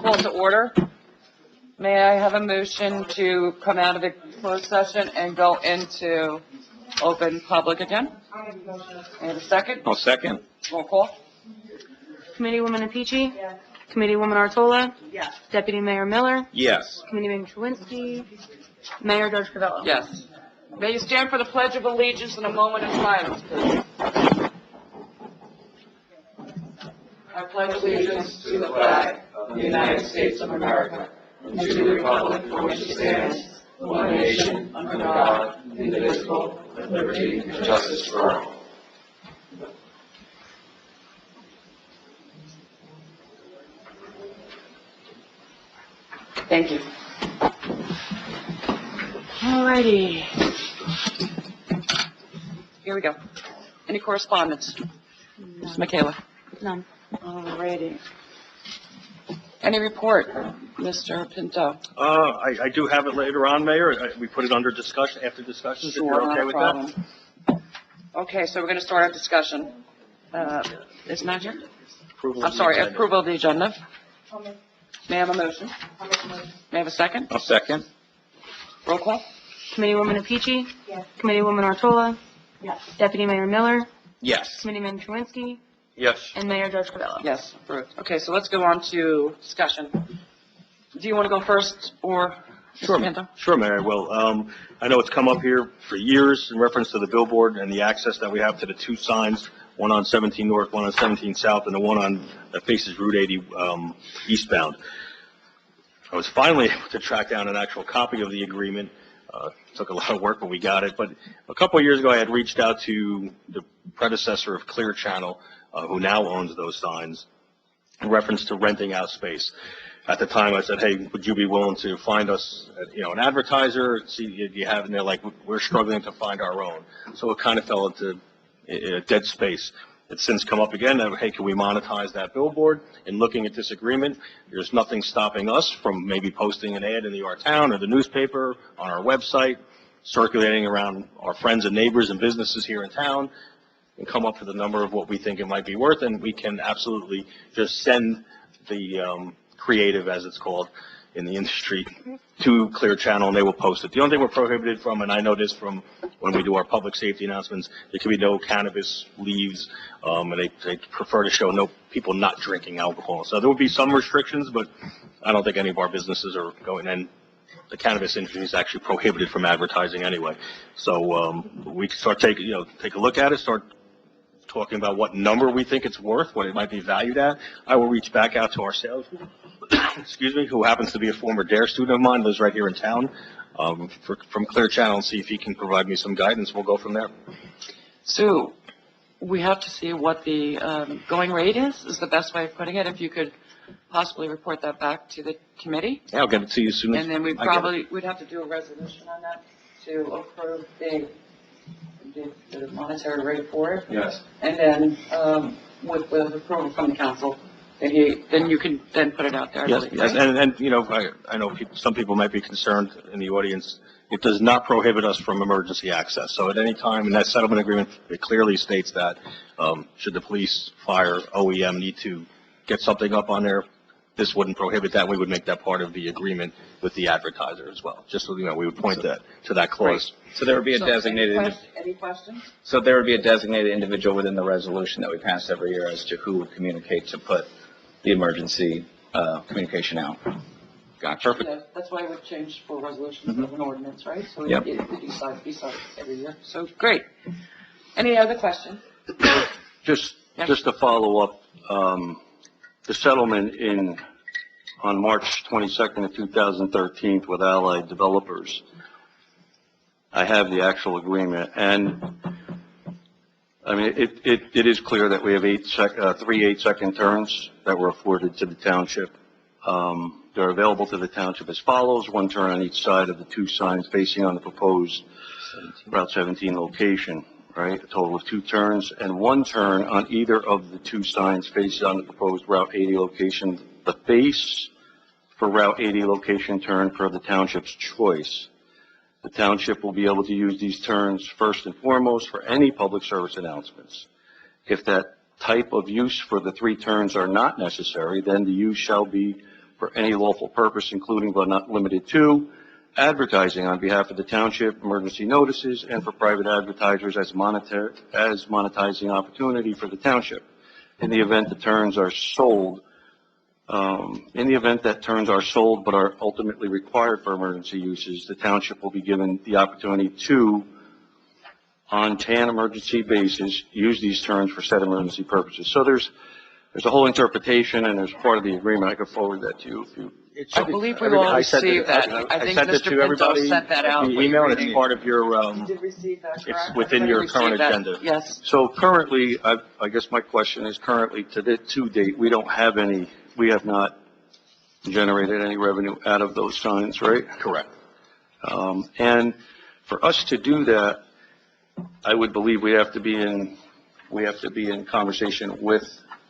Call to order. May I have a motion to come out of the closed session and go into open public again? May I have a second? I'll second. Roll call. Committeewoman Apici? Yes. Committeewoman Artola? Yes. Deputy Mayor Miller? Yes. Committeeman Truinsky? Mayor Judge Covello? Yes. May you stand for the Pledge of Allegiance in a moment of silence, please. I pledge allegiance to the flag of the United States of America and to the republic for which it stands, one nation, under God, indivisible, with liberty and justice for all. Thank you. Alrighty. Here we go. Any correspondence? Ms. Michaela? None. Alrighty. Any report, Mr. Pinto? I do have it later on, Mayor. We put it under discussion, after discussions, if you're Not okay a with problem. that. Okay, so we're going to start our discussion. Isn't that here? Approval I'm of the sorry, agenda. approval of the agenda. May I have a motion? May I have a second? I'll second. Roll call? Committeewoman Apici? Yes. Committeewoman Artola? Yes. Deputy Mayor Miller? Yes. Committeeman Truinsky? Yes. And Mayor Judge Covello? Yes, approved. Okay, so let's go on to discussion. Do you want to go first, or Mr. Pinto? Sure, Mayor. Well, I know it's come up here for years in reference to the billboard and the access that we have to the two signs, one on 17 North, one on 17 South, and the one on that faces Route 80 eastbound. I was finally able to track down an actual copy of the agreement. Took a lot of work, but we got it. But a couple of years ago, I had reached out to the predecessor of Clear Channel, who now owns those signs, in reference to renting out space. At the time, I said, hey, would you be willing to find us, an advertiser, see if you have, and they're like, we're struggling to find our own. So it kind of fell into a dead space. It's since come up again, hey, can we monetize that billboard? In looking at this agreement, there's nothing stopping us from maybe posting an ad in the Our Town or the newspaper, on our website, circulating around our friends and neighbors and businesses here in town, and come up with a number of what we think it might be worth, and we can absolutely just send the creative, as it's called in the industry, to Clear Channel, and they will post it. The only thing we're prohibited from, and I know this from when we do our public safety announcements, there can be no cannabis leaves, and they prefer to show no people not drinking alcohol. So there will be some restrictions, but I don't think any of our businesses are going, and the cannabis industry is actually prohibited from advertising anyway. So we can start take a look at it, start talking about what number we think it's worth, what it might be valued at. I will reach back out to our sales, excuse me, who happens to be a former DARE student of mine, lives right here in town, from Clear Channel, and see if he can provide me some guidance. We'll go from there. So we have to see what the going rate is the best way of putting it. If you could possibly report that back to the committee. Yeah, I'll get it to you as soon as And then I get it. we'd have to do a resolution on that to approve the monetary rate for it. Yes. And then, with approval from the council, then you can then put it out there. I Yes, believe, yes, right? I know some people might be concerned in the audience. It does not prohibit us from emergency access. So at any time, in that settlement agreement, it clearly states that, should the police, fire, OEM need to get something up on there, this wouldn't prohibit that. We would make that part of the agreement with the advertiser as well. Just so, we would point that to that clause. So there would be a So, designated, any questions? so there would be a designated individual within the resolution that we pass every year as to who would communicate to put the emergency communication out. Gotcha. Yeah, that's why it would change for resolutions of an ordinance, right? So Yep. it decide every year. So, great. Any other questions? Just to follow up, the settlement on March 22nd of 2013 with Allied Developers. I have the actual agreement, and I mean, it is clear that we have 3 8-second turns that were afforded to the township. They're available to the township as follows: 1 turn on each side of the 2 signs facing on the proposed Route 17 location. Right, a total of 2 turns, and 1 turn on either of the 2 signs facing on the proposed Route 80 location. The face for Route 80 location turn per the township's choice. The township will be able to use these turns first and foremost for any public service announcements. If that type of use for the 3 turns are not necessary, then the use shall be for any lawful purpose, including but not limited to advertising on behalf of the township, emergency notices, and for private advertisers as monetizing opportunity for the township. In the event that turns are sold but are ultimately required for emergency uses, the township will be given the opportunity to, on an emergency basis, use these terms for said emergency purposes. So there's a whole interpretation, and there's part of the agreement. I could forward that to you if you. I believe we all received that. I think sent it Mr. to Pinto everybody. sent that out. The email, and it's part of your, You did receive that, correct? it's within your current Received that, agenda. Yes. So currently, I guess my question is currently to date, we have not generated any revenue out of those signs, right? Correct. And for us to do that, I would believe we have to be in conversation with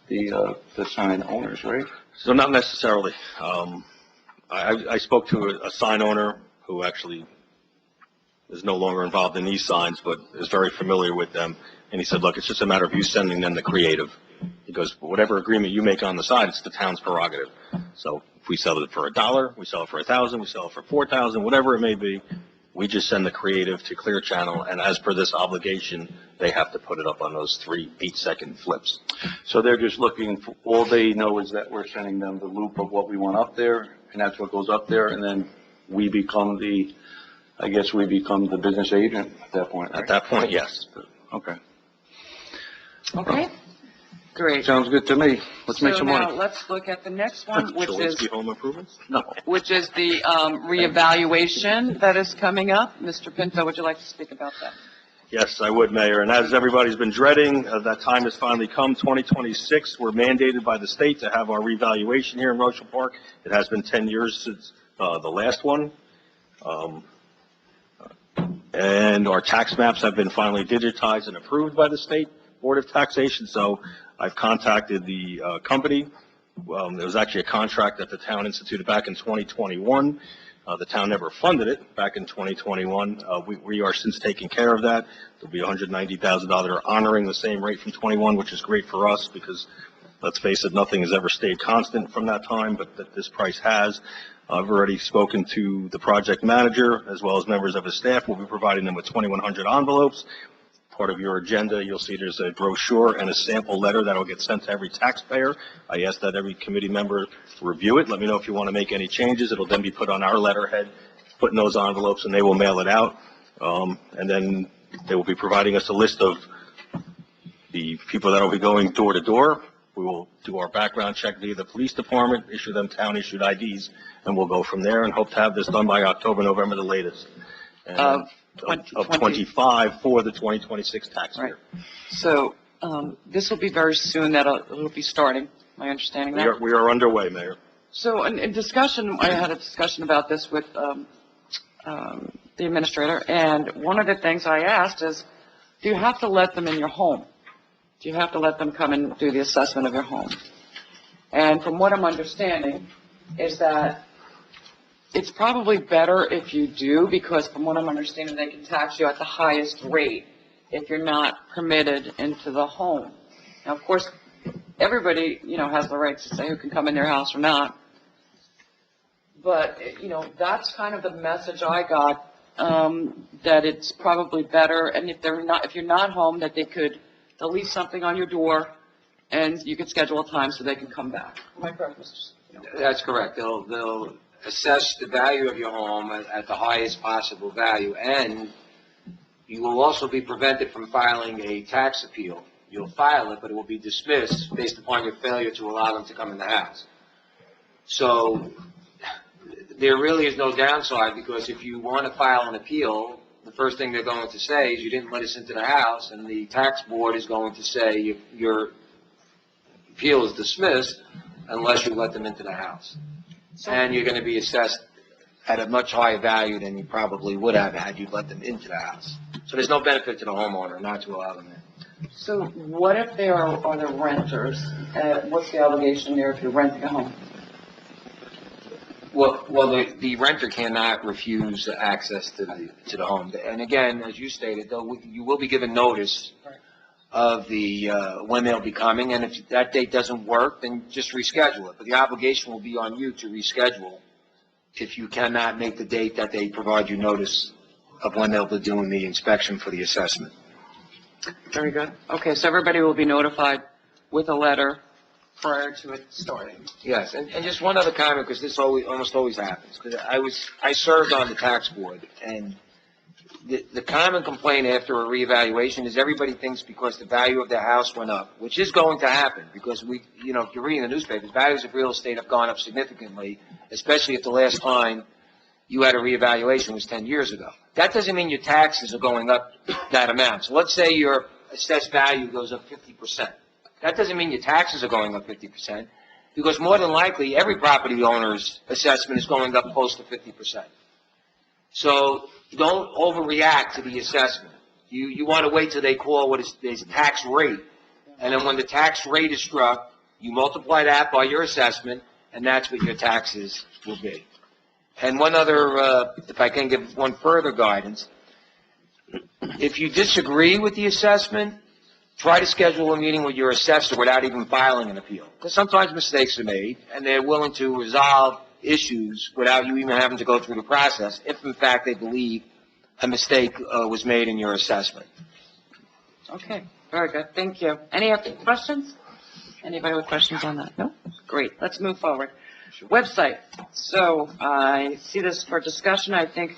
the sign owners, right? So not necessarily. I spoke to a sign owner who actually is no longer involved in these signs, but is very familiar with them. And he said, look, it's just a matter of you sending them the creative. He goes, whatever agreement you make on the side, it's the town's prerogative. So if we sell it for $1, we sell it for $1,000, we sell it for $4,000, whatever it may be, we just send the creative to Clear Channel, and as per this obligation, they have to put it up on those 3 8-second flips. So they're just looking for, all they know is that we're sending them the loop of what we want up there, and that's what goes up there, and then we become the business agent at that point, right? At that point, yes. Okay. Okay, great. Sounds good to me. Let's make some So now, money. let's look at the next one, which is, Cholinsky Home Improvements? No. which is the reevaluation that is coming up. Mr. Pinto, would you like to speak about that? Yes, I would, Mayor. And as everybody's been dreading, that time has finally come, 2026. We're mandated by the state to have our revaluation here in Rochelle Park. It has been 10 years since the last one. And our tax maps have been finally digitized and approved by the State Board of Taxation. So I've contacted the company. There was actually a contract that the town instituted back in 2021. The town never funded it back in 2021. We are since taking care of that. There'll be $190,000 honoring the same rate from 21, which is great for us because, let's face it, nothing has ever stayed constant from that time, but that this price has. I've already spoken to the project manager as well as members of his staff. We'll be providing them with 2,100 envelopes. Part of your agenda, you'll see there's a brochure and a sample letter that will get sent to every taxpayer. I ask that every committee member review it. Let me know if you want to make any changes. It'll then be put on our letterhead, put in those envelopes, and they will mail it out. And then they will be providing us a list of the people that will be going door to door. We will do our background check via the police department, issue them town-issued IDs, and we'll go from there and hope to have this done by October, November, the latest. And of 25 for the 2026 tax year. Right. So, this will be very soon that it'll be starting, am I understanding that? We are underway, Mayor. So in discussion, I had a discussion about this with the administrator, and one of the things I asked is, do you have to let them in your home? Do you have to let them come and do the assessment of your home? And from what I'm understanding is that it's probably better if you do, because from what I'm understanding, they can tax you at the highest rate if you're not permitted into the home. Now, of course, everybody, has the right to say who can come in their house or not. But, that's kind of the message I got, that it's probably better, and if you're not home, that they'll leave something on your door, and you can schedule a time so they can come back. Am I correct, Mr.? That's correct. They'll assess the value of your home at the highest possible value, and you will also be prevented from filing a tax appeal. You'll file it, but it will be dismissed based upon your failure to allow them to come in the house. So there really is no downside, because if you want to file an appeal, the first thing they're going to say is you didn't let us into the house, and the tax board is going to say your appeal is dismissed unless you let them into the house. And you're going to be assessed at a much higher value than you probably would have had you let them into the house. So there's no benefit to the homeowner not to allow them in. So what if they are the renters? What's the obligation there if you're renting a home? Well, the renter cannot refuse access to the home. And again, as you stated, though, you will be given notice of the, when they'll be coming, and if that date doesn't work, then just reschedule it. But the obligation will be on you to reschedule if you cannot make the date that they provide you notice of when they'll be doing the inspection for the assessment. Very good. Okay, so everybody will be notified with a letter prior to it starting. Yes, and just one other comment, because this almost always happens, because I served on the tax board, and the common complaint after a reevaluation is everybody thinks because the value of their house went up, which is going to happen, because if you're reading the newspapers, values of real estate have gone up significantly, especially if the last time you had a reevaluation was 10 years ago. That doesn't mean your taxes are going up that amount. So let's say your assessed value goes up 50%. That doesn't mean your taxes are going up 50%, because more than likely, every property owner's assessment is going up close to 50%. So don't overreact to the assessment. You want to wait till they call what is the tax rate, and then when the tax rate is struck, you multiply that by your assessment, and that's what your taxes will be. And one other, if I can give one further guidance, if you disagree with the assessment, try to schedule a meeting with your assessor without even filing an appeal. Because sometimes mistakes are made, and they're willing to resolve issues without you even having to go through the process, if in fact they believe a mistake was made in your assessment. Okay, very good. Thank you. Any other questions? Anybody with questions on that? No? Great. Let's move forward. Website. So I see this for discussion. I think,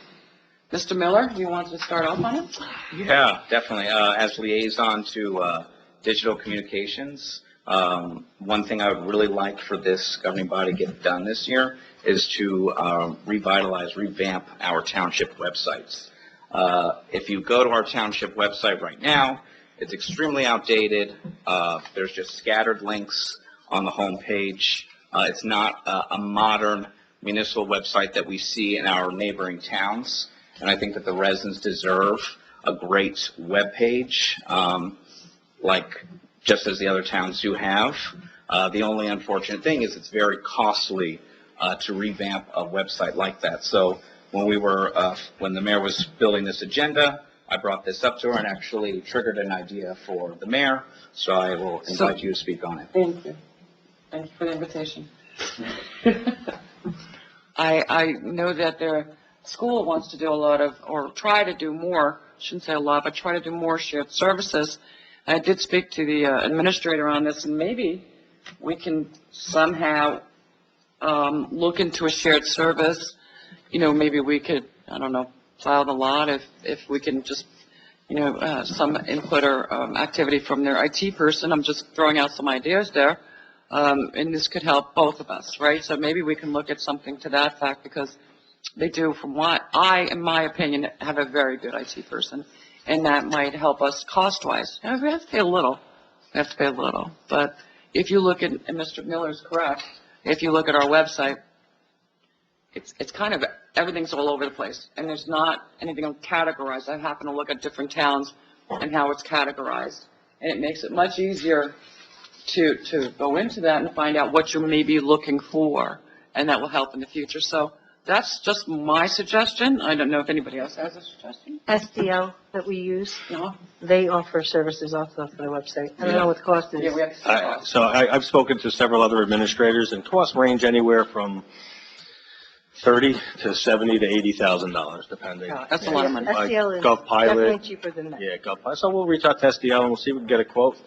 Mr. Miller, you want to start off on it? Yeah, definitely. As liaison to digital communications, one thing I would really like for this governing body to get done this year is to revamp our township websites. If you go to our township website right now, it's extremely outdated. There's just scattered links on the home page. It's not a modern municipal website that we see in our neighboring towns. And I think that the residents deserve a great web page, like just as the other towns do have. The only unfortunate thing is it's very costly to revamp a website like that. So when when the mayor was building this agenda, I brought this up to her and actually triggered an idea for the mayor. So I will invite you to speak on it. Thank you. Thank you for the invitation. I know that their school wants to do a lot of, or try to do more, shouldn't say a lot, but try to do more shared services. I did speak to the administrator on this, and maybe we can somehow look into a shared service. Maybe we could, I don't know, plow the lot if we can just, some input or activity from their IT person. I'm just throwing out some ideas there. And this could help both of us, right? So maybe we can look at something to that fact, because they do, from what in my opinion, have a very good IT person, and that might help us cost-wise. And we have to pay a little. But if you look at, and Mr. Miller's correct, if you look at our website, it's kind of, everything's all over the place, and there's not anything categorized. I happen to look at different towns and how it's categorized, and it makes it much easier to go into that and find out what you may be looking for, and that will help in the future. So that's just my suggestion. I don't know if anybody else has a suggestion. SDL that we use, No? they offer services also for the website. I don't know what the cost is. Yeah, we have to. So I've spoken to several other administrators, and costs range anywhere from $30,000 to $70,000 to $80,000, depending. That's a lot of money. SDL is GovPilot. definitely cheaper than that. Yeah, GovPilot. So we'll reach out to SDL and we'll see if we can get a quote.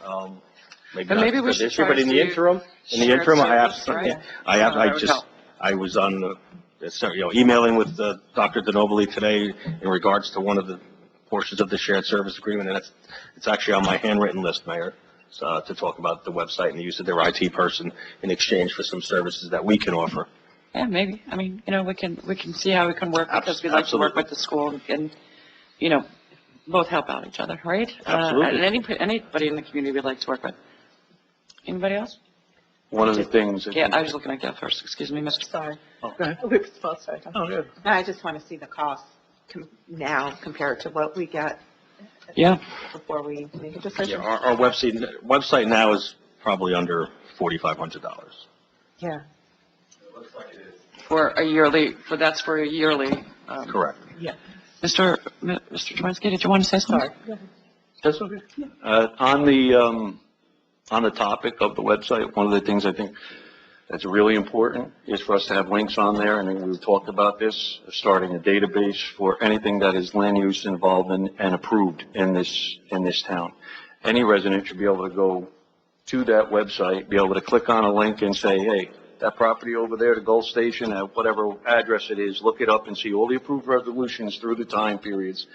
Maybe But not maybe we for should this year, try but in the to interim, shared service, right? yeah, I was on emailing with Dr. DeNobili today in regards to one of the portions of the shared service agreement, and it's actually on my handwritten list, Mayor, to talk about the website and the use of their IT person in exchange for some services that we can offer. Yeah, maybe. I mean, we can see how we can work, because we like to work Absolutely. with the school and, both help out each other, right? Absolutely. And anybody in the community we'd like to work with. Anybody else? One of the things. Yeah, I was looking at that first. Excuse me, Mr. Sorry. Oh, go ahead. Sorry. Oh, good. No, I just want to see the cost now compared to what we got Yeah. before we make a Yeah, decision. our website now is probably under $4,500. Yeah. That's for a yearly. Correct. Yeah. Mr. Trumansky, did you want to say something? Sorry. That's okay. On the topic of the website, one of the things I think that's really important is for us to have links on there, and we've talked about this, starting a database for anything that is land use involved and approved in this town. Any resident should be able to go to that website, be able to click on a link and say, hey, that property over there, the Gulf Station, at whatever address it is, look it up and see all the approved resolutions through the time periods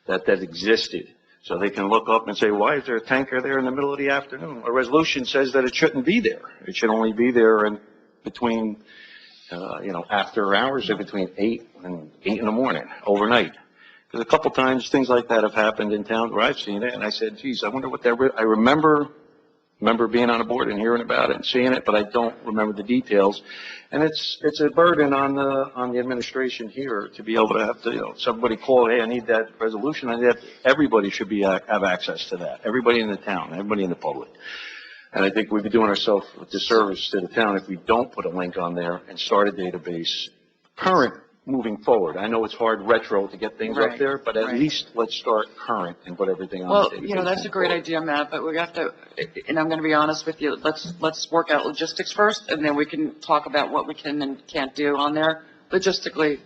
that existed. So they can look up and say, why is there a tanker there in the middle of the afternoon? A resolution says that it shouldn't be there. It should only be there in between, after hours, or between 8 and 8 in the morning, overnight. Because a couple times things like that have happened in towns where I've seen it, and I said, geez, I wonder what I remember being on a board and hearing about it and seeing it, but I don't remember the details. And it's a burden on the administration here to be able to have to, somebody call, hey, I need that resolution. Everybody should have access to that. Everybody in the town, everybody in the public. And I think we'd be doing ourselves a disservice to the town if we don't put a link on there and start a database current moving forward. I know it's hard retro to get things up there, but at least let's start current and put everything on the database. Well, that's a great idea, Matt, but we have to, and I'm going to be honest with you, let's work out logistics first, and then we can talk about what we can and can't do on there logistically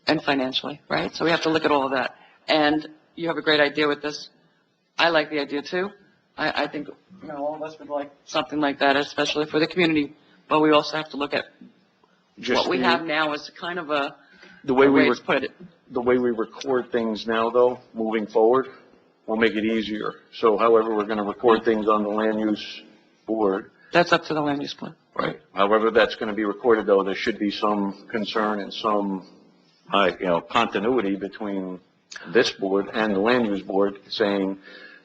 and financially, right? So we have to look at all of that. And you have a great idea with this. I like the idea too. I think, all of us would like something like that, especially for the community, but we also have to look at what we have now as kind of the way we put it. The way we record things now, though, moving forward, will make it easier. So however we're going to record things on the land use board. That's up to the land use board. Right. However that's going to be recorded, though, there should be some concern and some, continuity between this board and the land use board saying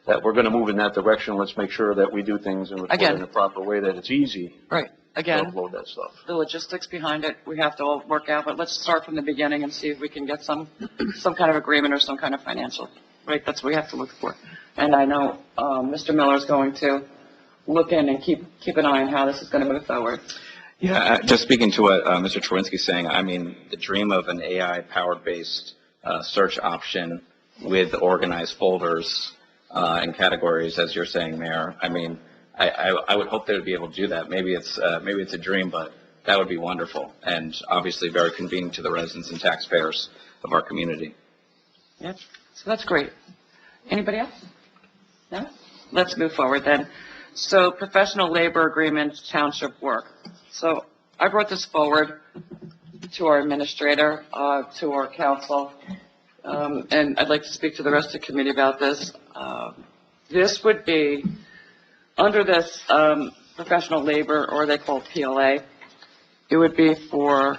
that we're going to move in that direction. Let's make sure that we do things and record in a proper way, that it's easy. Right. Again, to upload that stuff. The logistics behind it, we have to all work out, but let's start from the beginning and see if we can get some kind of agreement or some kind of financial, right? That's what we have to look for. And I know Mr. Miller is going to look in and keep an eye on how this is going to move forward. Yeah, just speaking to what Mr. Czerwinski's saying, I mean, the dream of an AI-powered based search option with organized folders and categories, as you're saying, Mayor, I mean, I would hope they would be able to do that. Maybe it's a dream, but that would be wonderful, and obviously very convenient to the residents and taxpayers of our community. Yep. So that's great. Anybody else? No? Let's move forward then. So professional labor agreements, township work. So I brought this forward to our administrator, to our council, and I'd like to speak to the rest of the committee about this. This would be under this professional labor, or they call PLA, it would be for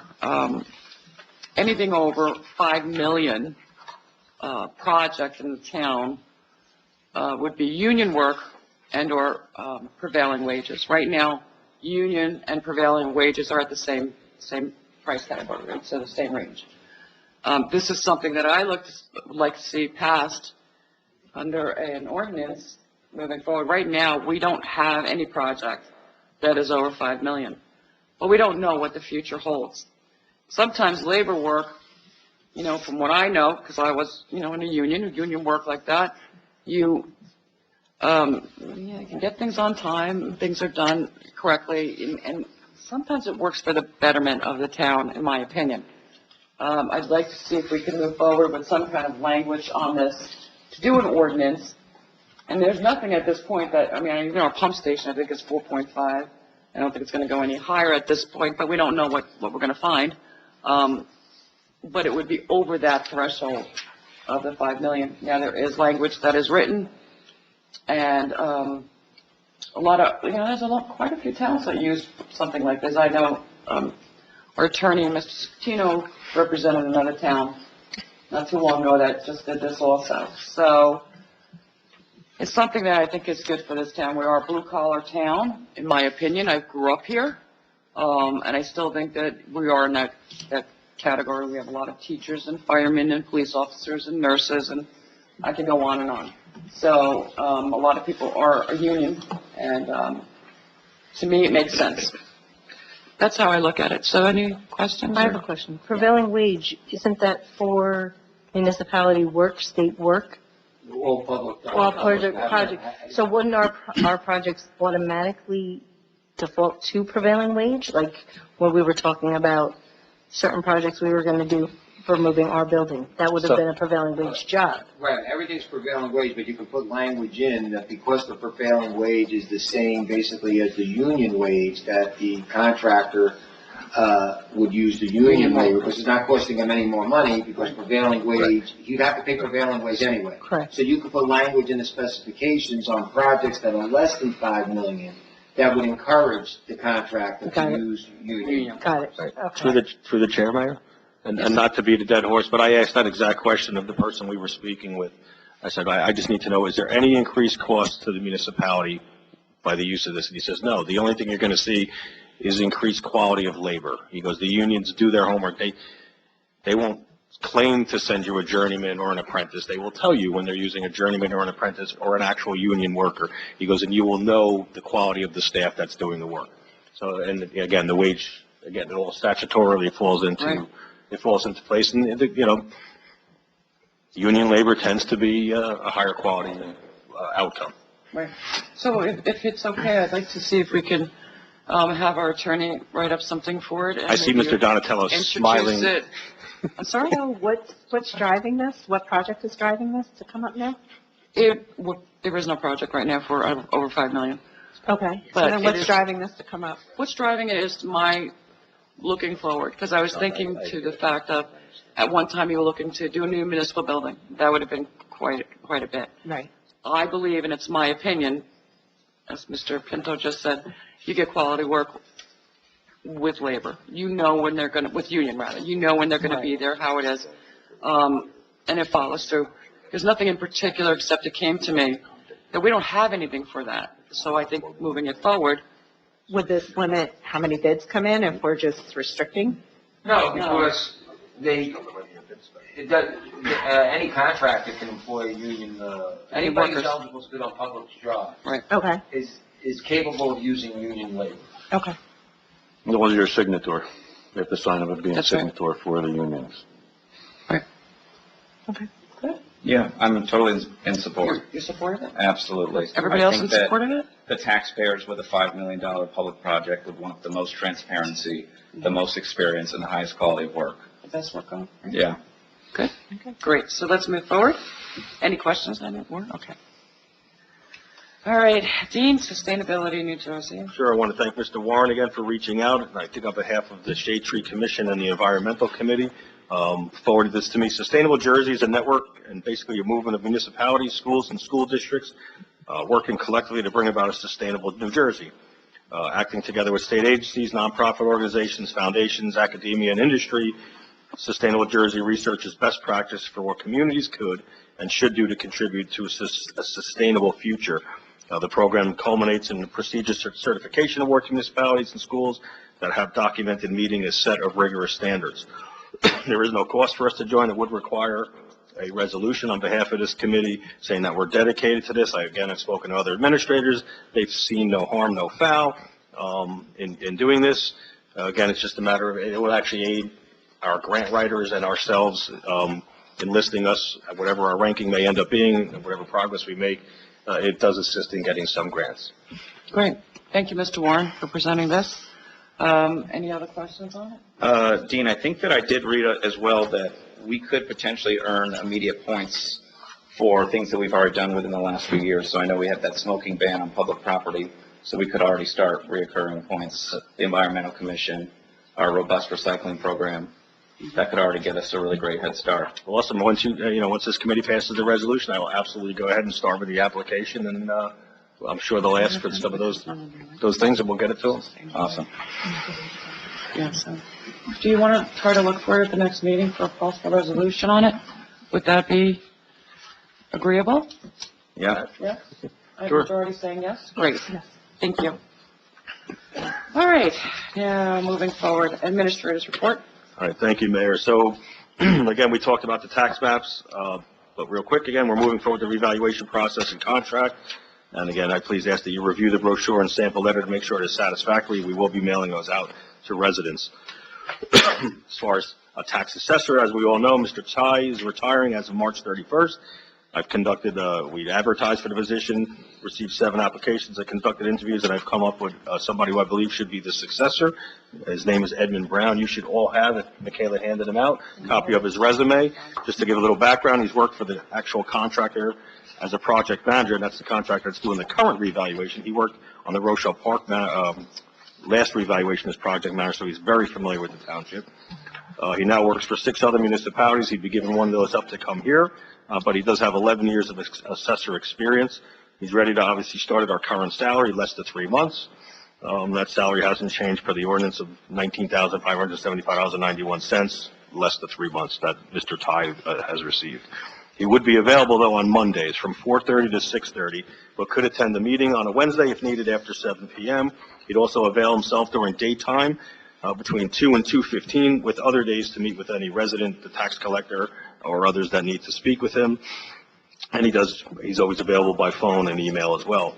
anything over 5 million projects in the town would be union work and or prevailing wages. Right now, union and prevailing wages are at the same price category, right? So the same range. This is something that I would like to see passed under an ordinance moving forward. Right now, we don't have any project that is over 5 million, but we don't know what the future holds. Sometimes labor work, from what I know, because I was, in a union work like that, you can get things on time, things are done correctly, and sometimes it works for the betterment of the town, in my opinion. I'd like to see if we can move forward with some kind of language on this to do an ordinance. And there's nothing at this point that, our pump station, I think is 4.5. I don't think it's going to go any higher at this point, but we don't know what we're going to find. But it would be over that threshold of the 5 million. Now, there is language that is written, and quite a few towns that use something like this. I know our attorney, Mr. Scatino, represented another town not too long ago that just did this also. So it's something that I think is good for this town. We are a blue-collar town, in my opinion. I grew up here, and I still think that we are in that category. We have a lot of teachers and firemen and police officers and nurses, and I can go on and on. So a lot of people are a union, and to me, it makes sense. That's how I look at it. So any questions? I have a question. Prevailing wage, isn't that for municipality work, state work? All public. Well, project, so wouldn't our projects automatically default to prevailing wage? Like when we were talking about certain projects we were gonna do for moving our building, that would have been a prevailing wage job. Right, everything's prevailing wage, but you can put language in that because the prevailing wage is the same basically as the union wage, that the contractor would use the union labor, because it's not costing them any more money, because prevailing wage, you'd have to pay prevailing wage anyway. Correct. So you could put language in the specifications on projects that are less than 5 million, that would encourage the contractor Got to it. use union. Got it, Through the chair, Mayor? And not to beat a dead horse, but I asked that exact question of the person we were speaking with. I said, I just need to know, is there any increased cost to the municipality by the use of this? And he says, no, the only thing you're going to see is increased quality of labor. He goes, the unions do their homework. They won't claim to send you a journeyman or an apprentice. They will tell you when they're using a journeyman or an apprentice or an actual union worker. He goes, and you will know the quality of the staff that's doing the work. So, and again, the wage, again, it all statutorily falls into, Right. it falls into place. And, you know, union labor tends to be a higher quality outcome. Right. So if it's okay, I'd like to see if we can have our attorney write up something for it. And I see maybe Mr. Donatello introduce smiling. it. I'm sorry? So what's driving this? What project is driving this to come up now? There is no project right now for over 5 million. Okay, so But then it what's is- driving this to come up? What's driving it is my looking forward, because I was thinking to the fact of, at one time you were looking to do a new municipal building. That would have been quite a bit. Right. I believe, and it's my opinion, as Mr. Pinto just said, you get quality work with labor. You know when they're going to, with union rather, you know when they're going to be there, how it is, and it follows through. There's nothing in particular except it came to me that we don't have anything for that. So I think moving it forward, Would this limit how many bids come in if we're just restricting? No, because any contractor can employ a union, anybody who's workers. eligible to bid on public jobs Okay, is capable of using union labor. okay. Well, you're a signator. You have to sign up as being a That's right. signator for the unions. Yeah, I'm totally in support. you support it? Absolutely. Everybody I else think in that support of it? The taxpayers with a $5 million public project would want the most transparency, the most experience, and the highest quality of work. The best work on? Yeah. Good. Great. So let's move forward. Any questions on it? Okay. All right. Dean, Sustainability New Jersey. Sure, I want to thank Mr. Warren again for reaching out, and I think on behalf of the Shade Tree Commission and the Environmental Committee, forwarded this to me. Sustainable Jersey is a network and basically a movement of municipalities, schools, and school districts working collectively to bring about a sustainable New Jersey. Acting together with state agencies, nonprofit organizations, foundations, academia, and industry, Sustainable Jersey researches best practice for what communities could and should do to contribute to a sustainable future. The program culminates in the prestigious certification award to municipalities and schools that have documented meeting a set of rigorous standards. There is no cost for us to join. It would require a resolution on behalf of this committee saying that we're dedicated to this. I've spoken to other administrators. They've seen no harm, no foul in doing this. Again, it's just a matter of, it will actually aid our grant writers and ourselves enlisting us, whatever our ranking may end up being, whatever progress we make. It does assist in getting some grants. Great. Thank you, Mr. Warren, for presenting this. Any other questions on it? Dean, I think that I did read as well that we could potentially earn immediate points for things that we've already done within the last few years. So I know we have that smoking ban on public property, so we could already start reoccurring points. The Environmental Commission, our robust recycling program, that could already get us a really great head start. Awesome. Once once this committee passes the resolution, I will absolutely go ahead and start with the application, and I'm sure they'll ask for some of those things, and we'll get it to them. Awesome. Yeah, so, do you want to try to look for it at the next meeting for a possible resolution on it? Would that be agreeable? Yeah. Yeah? Sure. Majority saying yes? Great. Thank you. All right, now moving forward, administrators report. All right, thank you, Mayor. So, again, we talked about the tax maps, but real quick, again, we're moving forward with the revaluation process and contract. And again, I please ask that you review the brochure and sample letter to make sure it is satisfactory. We will be mailing those out to residents. As far as a tax assessor, as we all know, Mr. Tsai is retiring as of March 31st. I've conducted, we advertised for the position, received 7 applications. I conducted interviews, and I've come up with somebody who I believe should be the successor. His name is Edmund Brown. You should all have it. Michaela handed him out, a copy of his resume. Just to give a little background, he's worked for the actual contractor as a project manager, and that's the contractor that's doing the current revaluation. He worked on the Rochelle Park last revaluation as project manager, so he's very familiar with the township. He now works for 6 other municipalities. He'd be giving one of those up to come here, but he does have 11 years of assessor experience. He's ready to obviously start at our current salary, less than 3 months. That salary hasn't changed per the ordinance of $19,575.91, less than 3 months that Mr. Ty has received. He would be available, though, on Mondays from 4:30 to 6:30, but could attend the meeting on a Wednesday if needed after 7 p.m. He'd also avail himself during daytime between 2 and 2:15, with other days to meet with any resident, the tax collector, or others that need to speak with him. And he's always available by phone and email as well.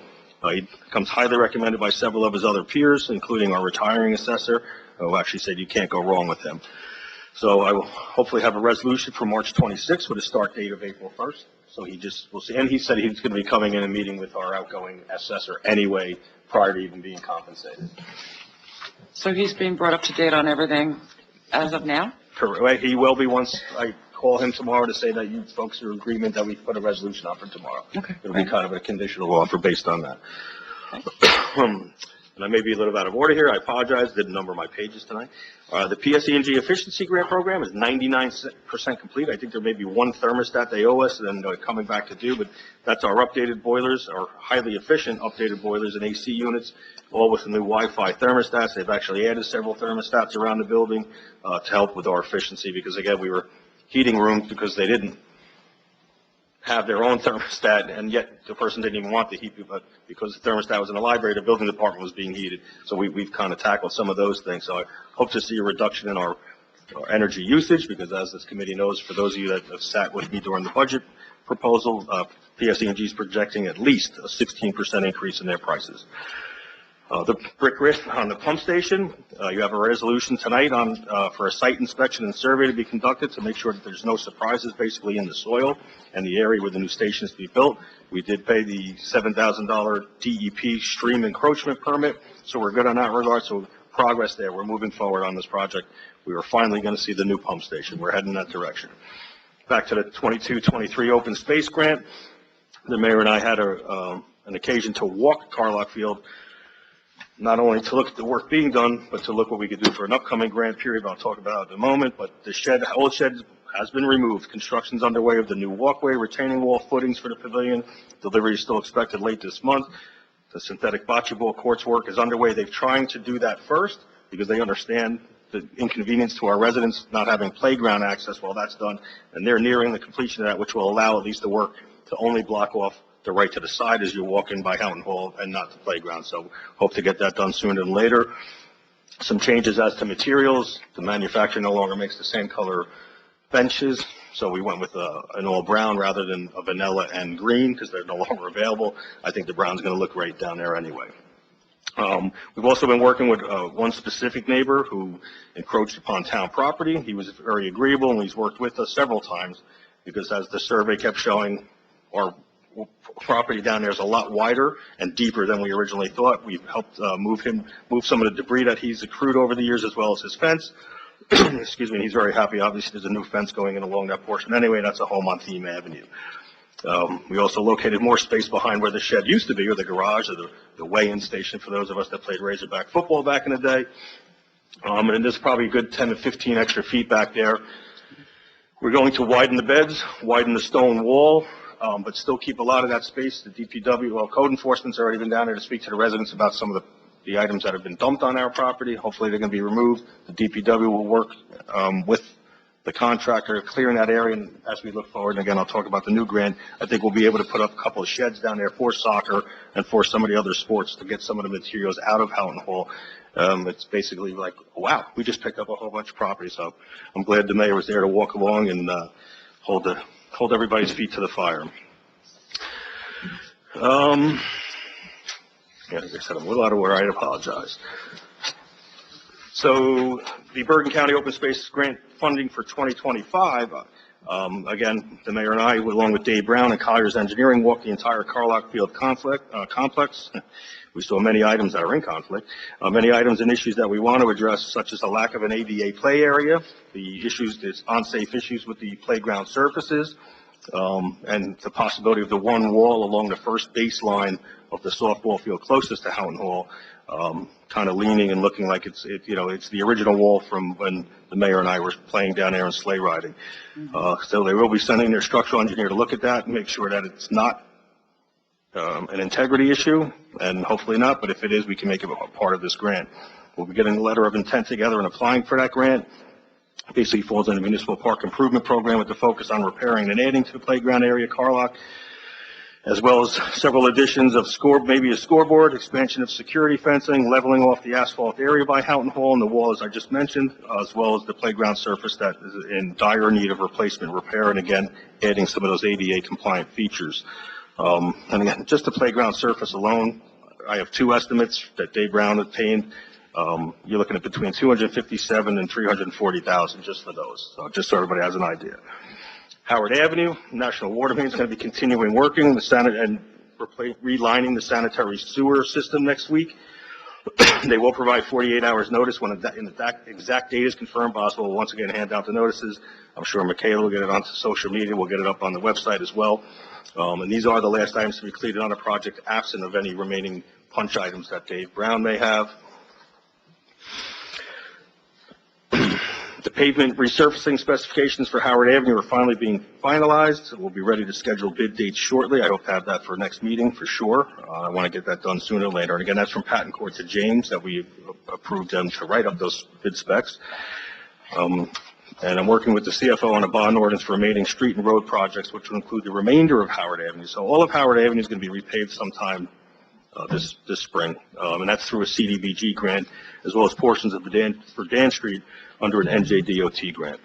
He comes highly recommended by several of his other peers, including our retiring assessor, who actually said you can't go wrong with him. So I will hopefully have a resolution for March 26th with a start date of April 1st. So we'll see. And he said he's going to be coming in and meeting with our outgoing assessor anyway, prior to even being compensated. So he's being brought up to date on everything as of now? Correct. He will be once I call him tomorrow to say that you folks are in agreement that we put a resolution on for tomorrow. Okay. It'll be kind of a conditional offer based on that. And I may be a little out of order here. I apologize. Didn't number my pages tonight. The PSE&G efficiency grant program is 99% complete. I think there may be one thermostat they owe us, and then coming back to due, but that's our updated boilers, our highly efficient updated boilers and AC units, all with the new Wi-Fi thermostats. They've actually added several thermostats around the building to help with our efficiency, because again, we were heating rooms because they didn't have their own thermostat, and yet the person didn't even want the heat, but because the thermostat was in the library, the building department was being heated. So we've kind of tackled some of those things. So I hope to see a reduction in our energy usage, because as this committee knows, for those of you that have sat with me during the budget proposal, PSE&G is projecting at least a 16% increase in their prices. The brick risk on the pump station, you have a resolution tonight on for a site inspection and survey to be conducted to make sure that there's no surprises basically in the soil and the area where the new station is to be built. We did pay the $7,000 DEP stream encroachment permit, so we're good on that regard. So progress there. We're moving forward on this project. We are finally going to see the new pump station. We're heading in that direction. Back to the 22-23 open space grant. The mayor and I had an occasion to walk Carlock Field, not only to look at the work being done, but to look what we could do for an upcoming grant period I'll talk about in a moment. But the old shed has been removed. Construction's underway of the new walkway, retaining wall, footings for the pavilion. Delivery is still expected late this month. The synthetic bocce ball courts work is underway. They're trying to do that first because they understand the inconvenience to our residents not having playground access while that's done. And they're nearing the completion of that, which will allow at least the work to only block off the right to the side as you walk in by Houghton Hall and not the playground. So hope to get that done sooner than later. Some changes as to materials. The manufacturer no longer makes the same color benches, so we went with an all brown rather than a vanilla and green because they're no longer available. I think the brown's going to look great down there anyway. We've also been working with one specific neighbor who encroached upon town property. He was very agreeable, and he's worked with us several times because as the survey kept showing, our property down there is a lot wider and deeper than we originally thought. We've helped move some of the debris that he's accrued over the years, as well as his fence. Excuse me, he's very happy. Obviously, there's a new fence going in along that portion. Anyway, that's a home on Theme Avenue. We also located more space behind where the shed used to be, or the garage, or the weigh-in station for those of us that played Razorback football back in the day. And there's probably a good 10 to 15 extra feet back there. We're going to widen the beds, widen the stone wall, but still keep a lot of that space. The DPW, well, code enforcement's already been down there to speak to the residents about some of the items that have been dumped on our property. Hopefully they're going to be removed. The DPW will work with the contractor clearing that area, and as we look forward, and again, I'll talk about the new grant, I think we'll be able to put up a couple of sheds down there for soccer and for some of the other sports to get some of the materials out of Houghton Hall. It's basically like, wow, we just picked up a whole bunch of property, so I'm glad the mayor was there to walk along and hold everybody's feet to the fire. Yeah, as I said, I'm a little out of order. I apologize. So the Bergen County Open Space Grant funding for 2025, Again, the mayor and I, along with Dave Brown and Colliers Engineering, walked the entire Carlock Field complex. We saw many items that are in conflict, many items and issues that we want to address, such as the lack of an ADA play area, the issues, the unsafe issues with the playground surfaces, and the possibility of the one wall along the first baseline of the softball field closest to Houghton Hall, kind of leaning and looking like it's the original wall from when the mayor and I were playing down there and sleigh riding. So they will be sending their structural engineer to look at that and make sure that it's not an integrity issue, and hopefully not, but if it is, we can make it a part of this grant. We'll be getting a letter of intent together and applying for that grant. Basically falls in the municipal park improvement program with the focus on repairing and adding to the playground area, Carlock, as well as several additions of maybe a scoreboard, expansion of security fencing, leveling off the asphalt area by Houghton Hall and the wall, as I just mentioned, as well as the playground surface that is in dire need of replacement repair, and again, adding some of those ADA compliant features. And again, just the playground surface alone, I have two estimates that Dave Brown obtained. You're looking at between $257,000 and $340,000 just for those. So just so everybody has an idea. Howard Avenue, National Water Main is going to be continuing working and relining the sanitary sewer system next week. They will provide 48 hours notice when the exact date is confirmed. Boswell will once again hand out the notices. I'm sure Michaela will get it onto social media. We'll get it up on the website as well. And these are the last items to be completed on a project, absent of any remaining punch items that Dave Brown may have. The pavement resurfacing specifications for Howard Avenue are finally being finalized. We'll be ready to schedule bid dates shortly. I hope to have that for next meeting for sure. I want to get that done sooner or later. And again, that's from Patton Court to James that we approved them to write up those bid specs. And I'm working with the CFO on a bond ordinance for remaining street and road projects, which will include the remainder of Howard Avenue. So all of Howard Avenue is going to be repaved sometime this spring, and that's through a CDBG grant, as well as portions of for Dan Street under an NJDOT grant.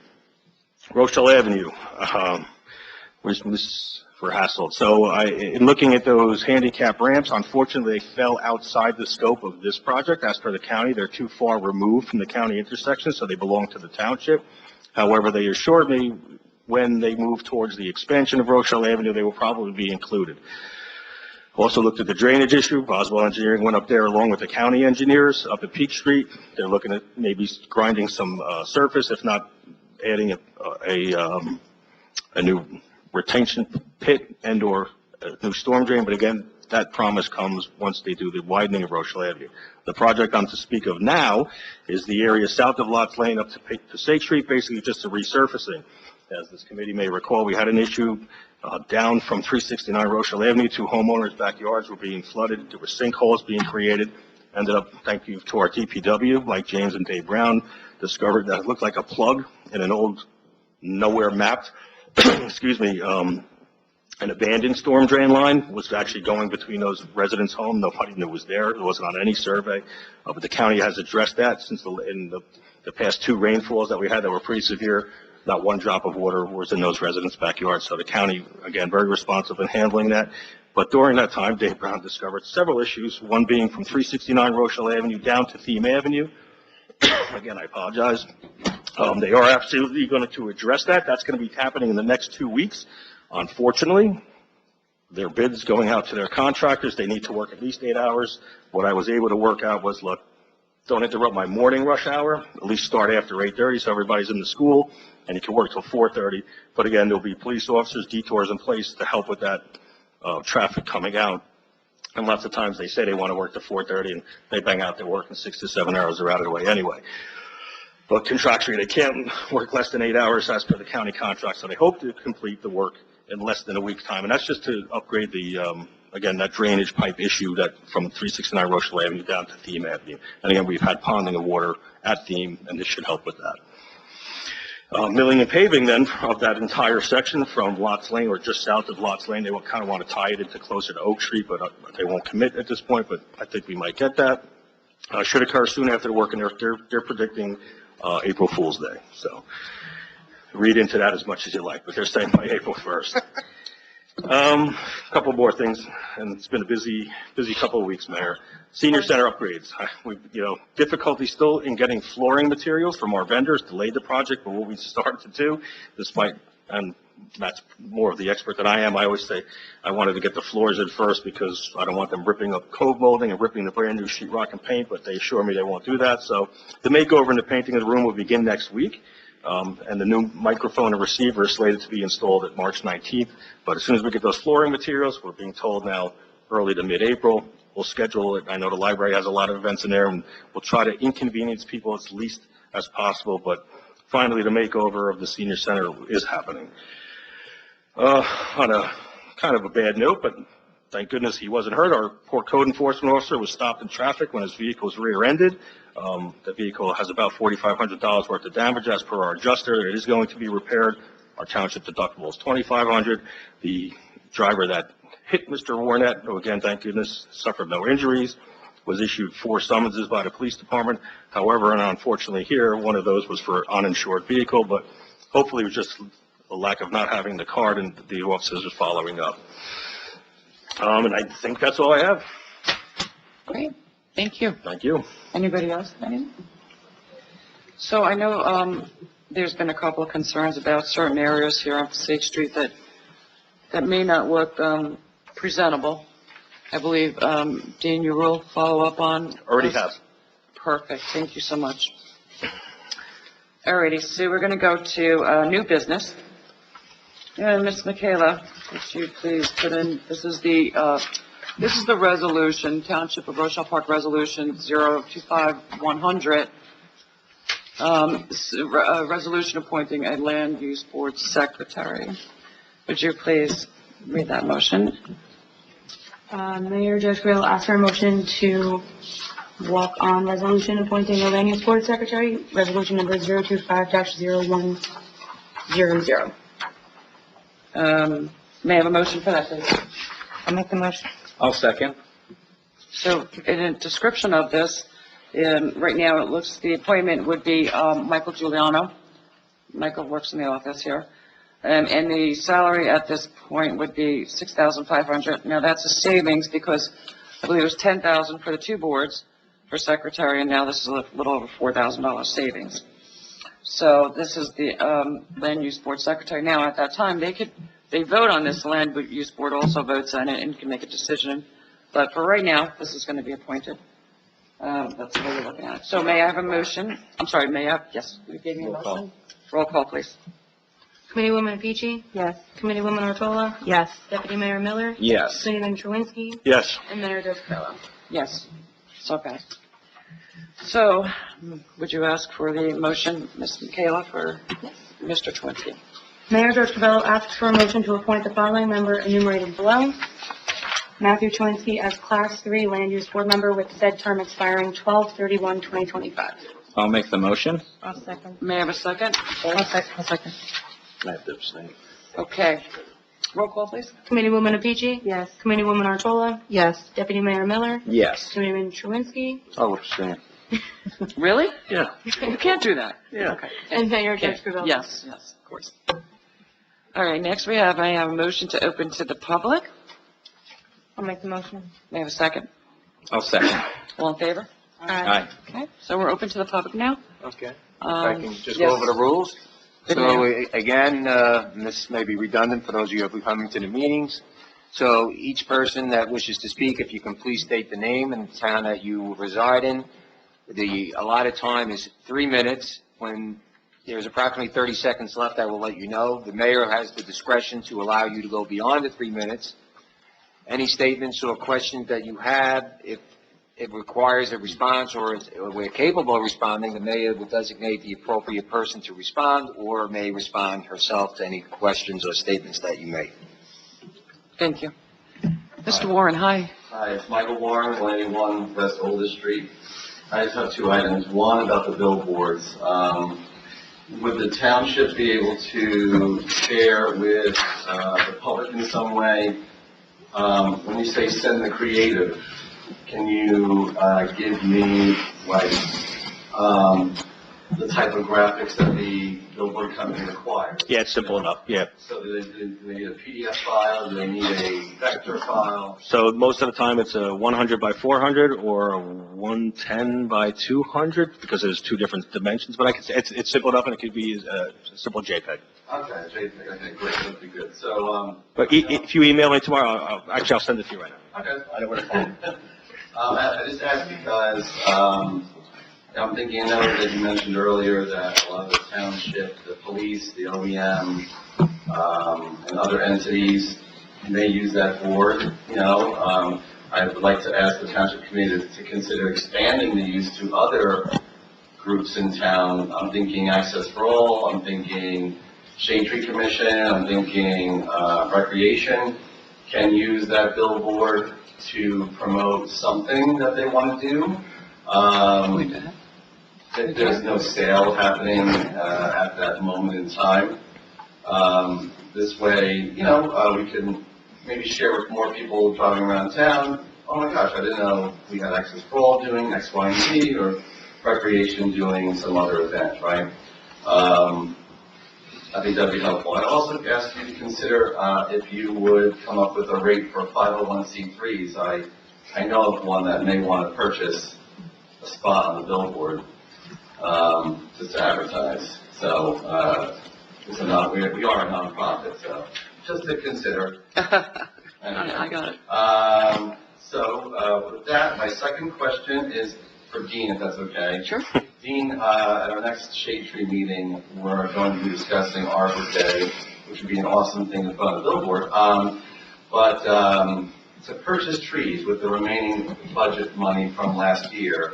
Rochelle Avenue, for Hasselt. So in looking at those handicap ramps, unfortunately, they fell outside the scope of this project. As per the county, they're too far removed from the county intersection, so they belong to the township. However, they assured me when they move towards the expansion of Rochelle Avenue, they will probably be included. Also looked at the drainage issue. Boswell Engineering went up there along with the county engineers up at Peach Street. They're looking at maybe grinding some surface, if not adding a new retention pit and or a new storm drain. But again, that promise comes once they do the widening of Rochelle Avenue. The project I'm to speak of now is the area south of Lots Lane up to Passaic Street, basically just a resurfacing. As this committee may recall, we had an issue down from 369 Rochelle Avenue. Two homeowners' backyards were being flooded. There were sinkholes being created. Ended up, thank you to our DPW, like James and Dave Brown, discovered that it looked like a plug in an old, nowhere mapped, excuse me, an abandoned storm drain line was actually going between those residents' homes. Nobody knew it was there. It wasn't on any survey. But the county has addressed that since in the past two rainfalls that we had that were pretty severe. Not one drop of water was in those residents' backyards. So the county, again, very responsive in handling that. But during that time, Dave Brown discovered several issues, one being from 369 Rochelle Avenue down to Theme Avenue. Again, I apologize. They are absolutely going to address that. That's going to be happening in the next 2 weeks. Unfortunately, their bids going out to their contractors, they need to work at least 8 hours. What I was able to work out was, look, don't interrupt my morning rush hour. At least start after 8:30 so everybody's in the school, and you can work till 4:30. But again, there'll be police officers, detours in place to help with that traffic coming out. And lots of times they say they want to work to 4:30, and they bang out their work in 6 to 7 hours. They're out of the way anyway. But contractually, they can't work less than 8 hours as per the county contract. So they hope to complete the work in less than a week's time. And that's just to upgrade the, again, that drainage pipe issue that from 369 Rochelle Avenue down to Theme Avenue. And again, we've had ponding of water at Theme, and this should help with that. Milling and paving then of that entire section from Lots Lane or just south of Lots Lane. They will kind of want to tie it into closer to Oak Street, but they won't commit at this point, but I think we might get that. Should occur soon after the work, and they're predicting April Fool's Day. So read into that as much as you like, but they're saying by April 1st. A couple more things, and it's been a busy couple of weeks, Mayor. Senior Center upgrades. Difficulty still in getting flooring materials from our vendors, delayed the project, but what we started to do, despite and Matt's more of the expert than I am. I always say I wanted to get the floors in first because I don't want them ripping up cove molding and ripping the brand new sheetrock and paint, but they assure me they won't do that. So the makeover and the painting of the room will begin next week. And the new microphone and receiver is slated to be installed at March 19th. But as soon as we get those flooring materials, we're being told now early to mid-April, we'll schedule it. I know the library has a lot of events in there, and we'll try to inconvenience people as least as possible. But finally, the makeover of the senior center is happening. On a kind of a bad note, but thank goodness he wasn't hurt. Our poor code enforcement officer was stopped in traffic when his vehicle was rear-ended. The vehicle has about $4,500 worth of damage as per our adjuster. It is going to be repaired. Our township deductible is $2,500. The driver that hit Mr. Warnett, who again, thank goodness, suffered no injuries, was issued 4 summonses by the police department. However, and unfortunately here, one of those was for uninsured vehicle, but hopefully it was just a lack of not having the card, and the officers are following up. And I think that's all I have. Great, thank you. Thank you. Anybody else? Anyone? So I know there's been a couple of concerns about certain areas here on Passaic Street that may not look presentable. I believe, Dean, you will follow up on? Already those? have. Perfect, thank you so much. Alrighty, so we're going to go to new business. Ms. Michaela, would you please put in, this is the resolution, Township of Rochelle Park Resolution 025100, resolution appointing a land use board secretary. Would you please read that motion? Mayor Joe Scrivell asks for a motion to walk on resolution appointing a land use board secretary, resolution number 025-0100. May I have a motion for that, please? I'll make the motion. I'll second. So in a description of this, right now it looks, the appointment would be Michael Giuliano. Michael works in the office here. And the salary at this point would be $6,500. Now that's a savings because I believe it was $10,000 for the 2 boards for secretary, and now this is a little over $4,000 savings. So this is the land use board secretary. Now at that time, they vote on this, land use board also votes on it and can make a decision. But for right now, this is going to be appointed. That's the way we're looking at it. So may I have a motion? I'm sorry, may I have, yes, you gave me a motion? Roll call, please. Committeewoman Apici? Yes. Committeewoman Ortola? Yes. Deputy Mayor Miller? Yes. Committeeman Truinsky? Yes. And Mayor Joe Scrivell. Yes. So passed. So would you ask for the motion, Ms. Michaela, for Mr. Twinsky? Mayor Joe Scrivell asks for a motion to appoint the following member enumerated below. Matthew Truinsky as Class 3 Land Use Board Member with said term expiring 12/31/2025. I'll make the motion. I'll second. May I have a second? I'll second. I have to abstain. Okay. Roll call, please. Committeewoman Apici? Yes. Committeewoman Ortola? Yes. Deputy Mayor Miller? Yes. Committeeman Truinsky? I'll abstain. Really? Yeah. You can't do that. Yeah. Okay. And Mayor Joe Okay. Scrivell. Yes, yes, of course. All right, next I have a motion to open to the public. I'll make the motion. May I have a second? I'll second. All in favor? Aye. Okay, so we're open to the public now. Okay. If I Um, can just yes. go over the rules. Good So man. again, this may be redundant for those of you who are coming to the meetings. So each person that wishes to speak, if you can please state the name and the town that you reside in. The allotted time is 3 minutes. When there's approximately 30 seconds left, I will let you know. The mayor has the discretion to allow you to go beyond the 3 minutes. Any statements or questions that you have, if it requires a response or we're capable of responding, the mayor will designate the appropriate person to respond or may respond herself to any questions or statements that you make. Thank you. Mr. Warren, hi. Hi, it's Michael Warren, 181 West Oldest Street. I just have 2 items. One, about the billboards. Would the township be able to share with the public in some way, when you say send the creative, can you give me, like, the type of graphics that the billboard company requires? Yeah, it's simple enough, yeah. So do they need a PDF file, do they need a vector file? So most of the time, it's a 100 by 400 or a 110 by 200, because there's two different dimensions, but I can say, it's simple enough, and it could be a simple JPEG. Okay, JPEG, okay, great, that'd be good. So, But if you email me tomorrow, I'll send it to you right now. okay. I don't want to phone. I just asked because, I'm thinking, I know that you mentioned earlier that a lot of the township, the police, the OEM, and other entities may use that board, you know. I would like to ask the township committee to consider expanding the use to other groups in town. I'm thinking Access for All, I'm thinking Shade Tree Commission, I'm thinking, Recreation can use that billboard to promote something that they want to do. There's no sale happening at that moment in time. This way, you know, we can maybe share with more people driving around town. Oh my gosh, I didn't know we had Access for All doing X, Y, and Z, or Recreation doing some other event, right? I think that'd be helpful. I'd also ask you to consider if you would come up with a rate for 501c3s. I know of one that may want to purchase a spot on the billboard just to advertise. So we are a nonprofit, so just to consider. I got it. So with that, my second question is for Dean, if that's okay. Sure. Dean, at our next Shade Tree meeting, we're going to be discussing Arbor Day, which would be an awesome thing to put on the billboard. But to purchase trees with the remaining budget money from last year,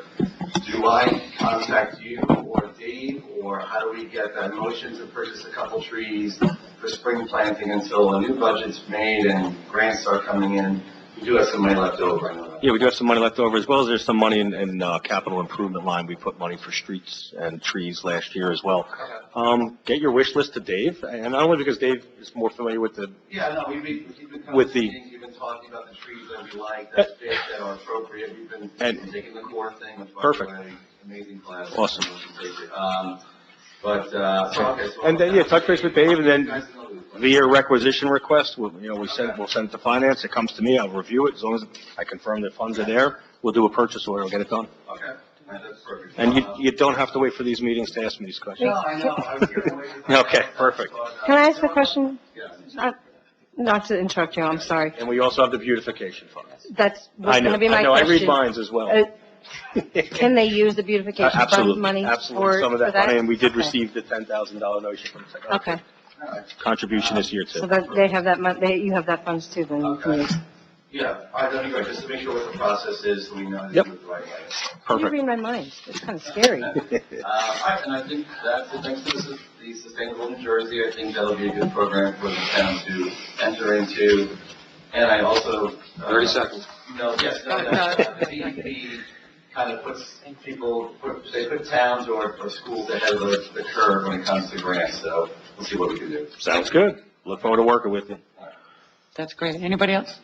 do I contact you or Dave, or how do we get that motion to purchase a couple trees for spring planting until a new budget's made and grants start coming in? We do have some money left over, I know that. Yeah, we do have some money left over, as well as there's some money in capital improvement line. We put money for streets and trees last year as well. Get your wish list to Dave, and not only because Dave is more familiar with the, Yeah, no, we've been coming With to the- meetings, we've been talking about the trees that we like, that fit, that are appropriate. We've been taking the core thing, which by the Perfect. way, amazing class. Awesome. And then, yeah, touch base with Dave, and then Guys in the loop. via requisition request, we'll send it to finance, it comes to me, I'll review it, as long as I confirm that funds are there, we'll do a purchase order, we'll get it done. Okay, that's perfect. And you don't have to wait for these meetings to ask me these questions. No, I know, I was getting away from Okay, perfect. Can I ask a question? Yeah. Not to interrupt you, I'm sorry. And we also have the beautification fund. That's I what's know, going to be my I know, I read question. minds as well. Can they use the beautification fund Absolutely, money absolutely, for some of for that money, and we did Okay. receive the $10,000 donation from the Okay, contribution this year too. so that they have that you have that funds too, then you can Okay. use. Yeah, I don't know, just to make sure what the process is, so we know to Yep. do it the right way. You Perfect. read my mind, it's kind of scary. All right, and I think that's it. Thanks to the Sustainable New Jersey, I think that'll be a good program for the town to enter into. And I also. 30 seconds. No, yes, no, the DEP kind of puts they put towns or schools ahead of the curve when it comes to grants, so we'll see what we can do. Sounds good. Look forward to working with you. That's great. Anybody else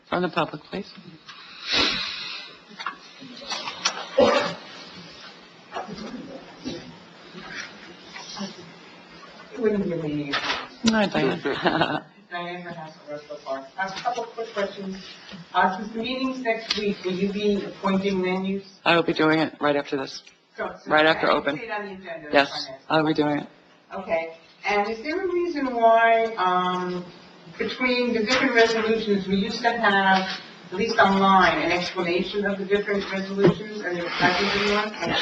from the public, please? Wouldn't give me, No, Diane. Diane House of Russell Park. I have a couple of quick questions. Since the meeting's next week, will you be appointing menus? I will be doing it right after this. So Right after I open. see it on the agenda. that's Yes, fine. I'll be doing it. Okay, and is there a reason why, between the different resolutions, we used to have, at least online, an explanation of the different resolutions, and the second one?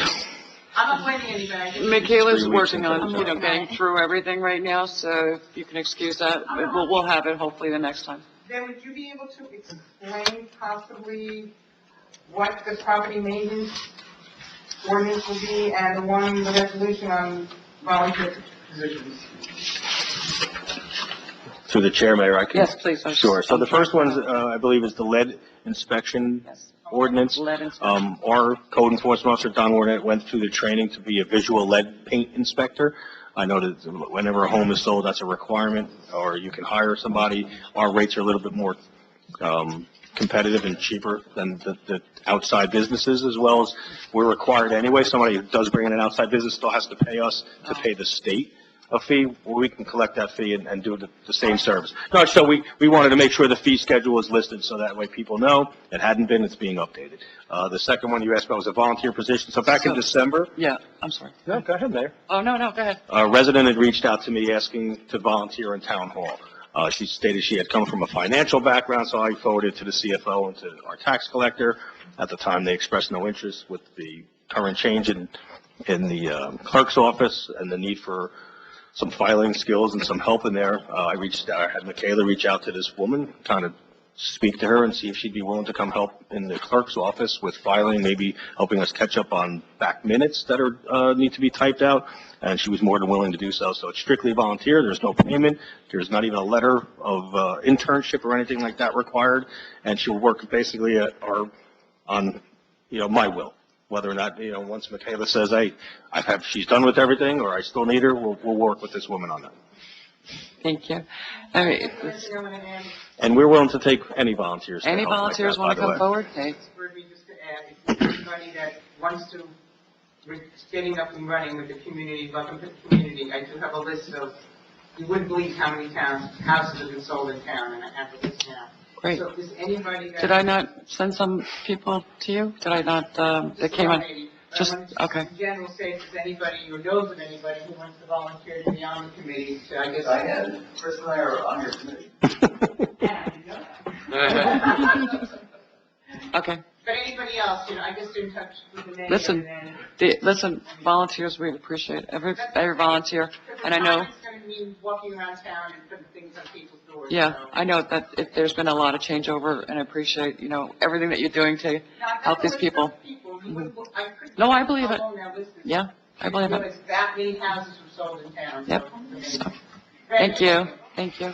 I'm not blaming anybody, I just. Michaela's 3 weeks working into on, the- getting through everything right now, so if you can excuse that, we'll have it hopefully the next time. Then would you be able to explain possibly what the property maintenance ordinance will be and the resolution on volunteer positions? Through the chair, Mayor, I can. Yes, please. Sure. So the first one, I believe, is the lead inspection Yes. ordinance. Lead inspection. Our code enforcement officer, Don Warnett, went through the training to be a visual lead paint inspector. I know that whenever a home is sold, that's a requirement, or you can hire somebody. Our rates are a little bit more competitive and cheaper than the outside businesses, as well as we're required anyway. Somebody who does bring in an outside business still has to pay us to pay the state a fee, where we can collect that fee and do the same service. No, so we wanted to make sure the fee schedule was listed so that way people know. It hadn't been, it's being updated. The second one you asked about was a volunteer position. So back in December. Yeah, I'm sorry. No, go ahead, Mayor. Oh, no, go ahead. A resident had reached out to me asking to volunteer in town hall. She stated she had come from a financial background, so I forwarded to the CFO and to our tax collector. At the time, they expressed no interest with the current change in the clerk's office and the need for some filing skills and some help in there. I had Michaela reach out to this woman, kind of speak to her and see if she'd be willing to come help in the clerk's office with filing, maybe helping us catch up on back minutes that need to be typed out. And she was more than willing to do so. So it's strictly volunteer. There's no payment. There's not even a letter of internship or anything like that required. And she'll work basically on my will. Whether or not, once Michaela says, hey, she's done with everything, or I still need her, we'll work with this woman on that. Thank you. All right. And we're willing to take any volunteers. Any volunteers want to come forward? Okay. For me just to add, if anybody that wants to, getting up and running with the community, welcome to the community, I do have a list of, you wouldn't believe how many houses have been sold in town, and I have a list now. Great. So is anybody that... Did I not send some people to you? Did I not, that came on? Just, okay. In general, say if there's anybody or knows of anybody who wants to volunteer to be on the committee, so I guess... Diane, Chris and I are on your committee. Okay. But anybody else, I guess in touch with the mayor Listen, and then... listen, volunteers, we appreciate every volunteer, and I know... It's going to mean walking around town and putting things on people's doors. Yeah, so. I know that there's been a lot of changeover, and I appreciate, everything that you're doing to help these people. No, I believe it. Yeah, I believe it. That many houses were sold in town. Yep. So, Thank you. Thank you.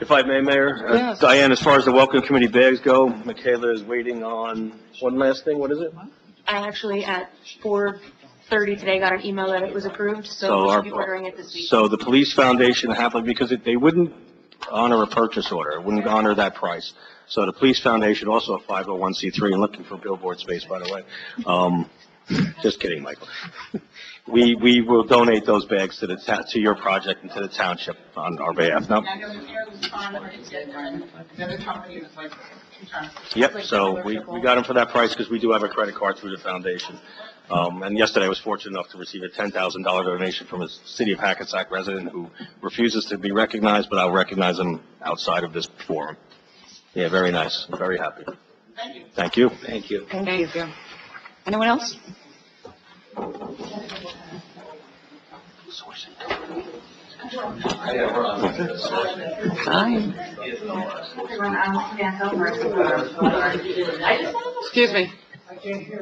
If I may, Mayor? Yes. Diane, as far as the welcome committee bags go, Michaela is waiting on one last thing. What is it? I actually, at 4:30 today, got an email that it was approved, so So we our- should be ordering it this week. So the police foundation happily, because they wouldn't honor a purchase order, it wouldn't honor that price. So the police foundation, also a 501c3, and looking for billboard space, by the way. Just kidding, Michael. We will donate those bags to your project and to the township on our behalf. No? I know the mayor was fine with it, and another company was like 2 times. Yep, so we got them for that price because we do have a credit card through the foundation. And yesterday I was fortunate enough to receive a $10,000 donation from a City of Hackensack resident who refuses to be recognized, but I'll recognize him outside of this forum. Yeah, very nice. I'm very happy. Thank you. Thank you. Thank you. Anyone else? Hi. Excuse me.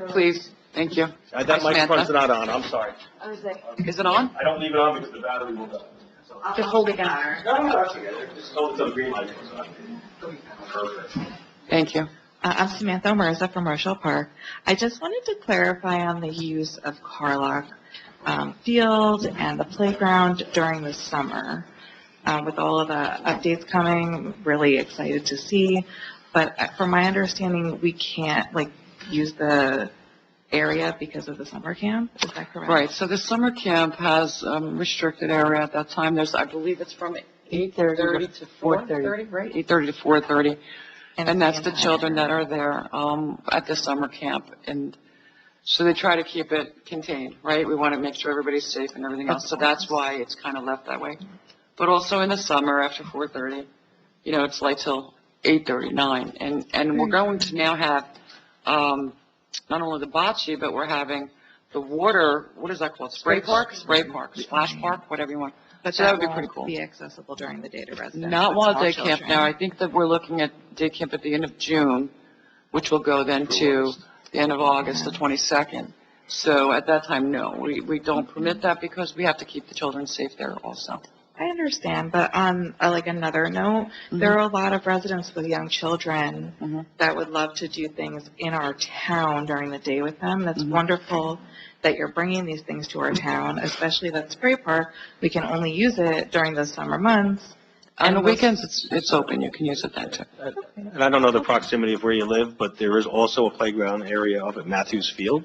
Please. Thank you. That microphone's not on, I'm sorry. Is it on? I don't leave it on because the battery will go. Just hold it down. No, that's okay. Just hold it to the green light. Perfect. Thank you. I'm Samantha Omerza from Rochelle Park. I just wanted to clarify on the use of Carlock Field and the playground during the summer. With all of the updates coming, really excited to see. But from my understanding, we can't use the area because of the summer camp. Is that correct? Right, so the summer camp has restricted area at that time. I believe it's from 8:30 to 4:30, right? 8:30 to 4:30. And that's the children that are there at the summer camp. And so they try to keep it contained, right? We want to make sure everybody's safe and everything else. So that's why it's kind of left that way. But also in the summer after 4:30, it's like till 8:30, 9. And we're going to now have not only the bocce, but we're having the water, what is that called? Spray park, splash park, whatever you want. But So that would be pretty cool. Be accessible during the day to residents. Not with while small day camp children. now. I think that we're looking at day camp at the end of June, which will go then to the end of August, the 22nd. So at that time, no, we don't permit that because we have to keep the children safe there also. I understand, but on another note, there are a lot of residents with young children that would love to do things in our town during the day with them. That's wonderful that you're bringing these things to our town, especially that spray park. We can only use it during the summer months, On the weekends, it's open, you can use it then too. And I don't know the proximity of where you live, but there is also a playground area up at Matthews Field.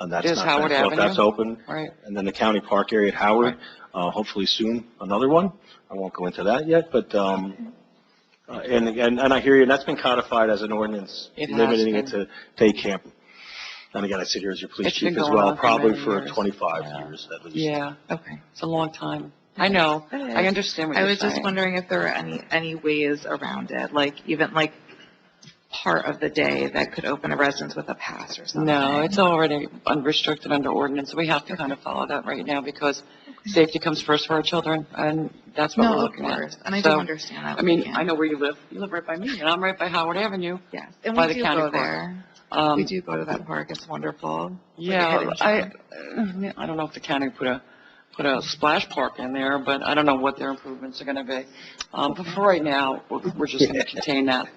That's It is not Howard fenced off. That's Avenue. open. Right. And then the county park area at Howard, hopefully soon, another one. I won't go into that yet, but, and I hear you, and that's been codified as an ordinance, It has limiting it been. to day camp. And again, I sit here as your police It's been chief as going well, on for probably many for years. 25 Yeah. years at least. Yeah, Okay. it's a long time. I know, It is. I understand what I you're was just saying. wondering if there were any ways around it, like even like part of the day that could open a residence with a pass or something. No, it's already unrestricted under ordinance. We have to kind of follow that right now because safety comes first for our children, and that's what we're No, of looking course, at. and I do So, understand that. I mean, I know where you live. You live right by me, and I'm right by Howard Avenue. Yes, and by we the do county go park. there. Um, We do go to that park. It's wonderful. Yeah, I don't know if the county put a splash park in there, but I don't know what their improvements are going to be. But for right now, we're just going to contain that.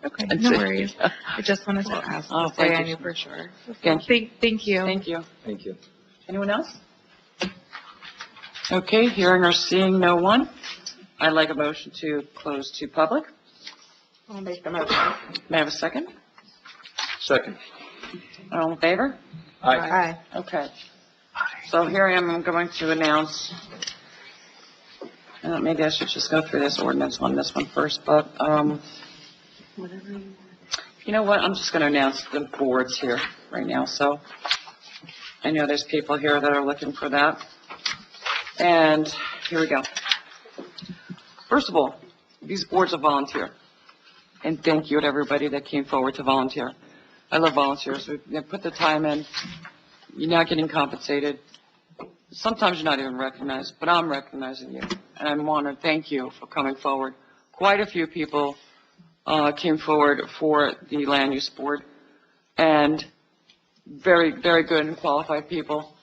Okay, and no see. worries. I just wanted to ask. Oh, to say thank I you. knew for sure. Thank you. Thank you. Thank you. Thank you. Anyone else? Okay, hearing or seeing no one, I'd like a motion to close to public. I'll make the motion. May I have a second? Second. All in favor? Aye. Okay. So here I am, I'm going to announce, maybe I should just go through this ordinance on this one first, but, you know what, I'm just going to announce the boards here right now, so I know there's people here that are looking for that. And here we go. First of all, these boards are volunteer, and thank you to everybody that came forward to volunteer. I love volunteers. They put the time in. You're not getting compensated. Sometimes you're not even recognized, but I'm recognizing you. And I want to thank you for coming forward. Quite a few people came forward for the land use board, and very, very good and qualified people.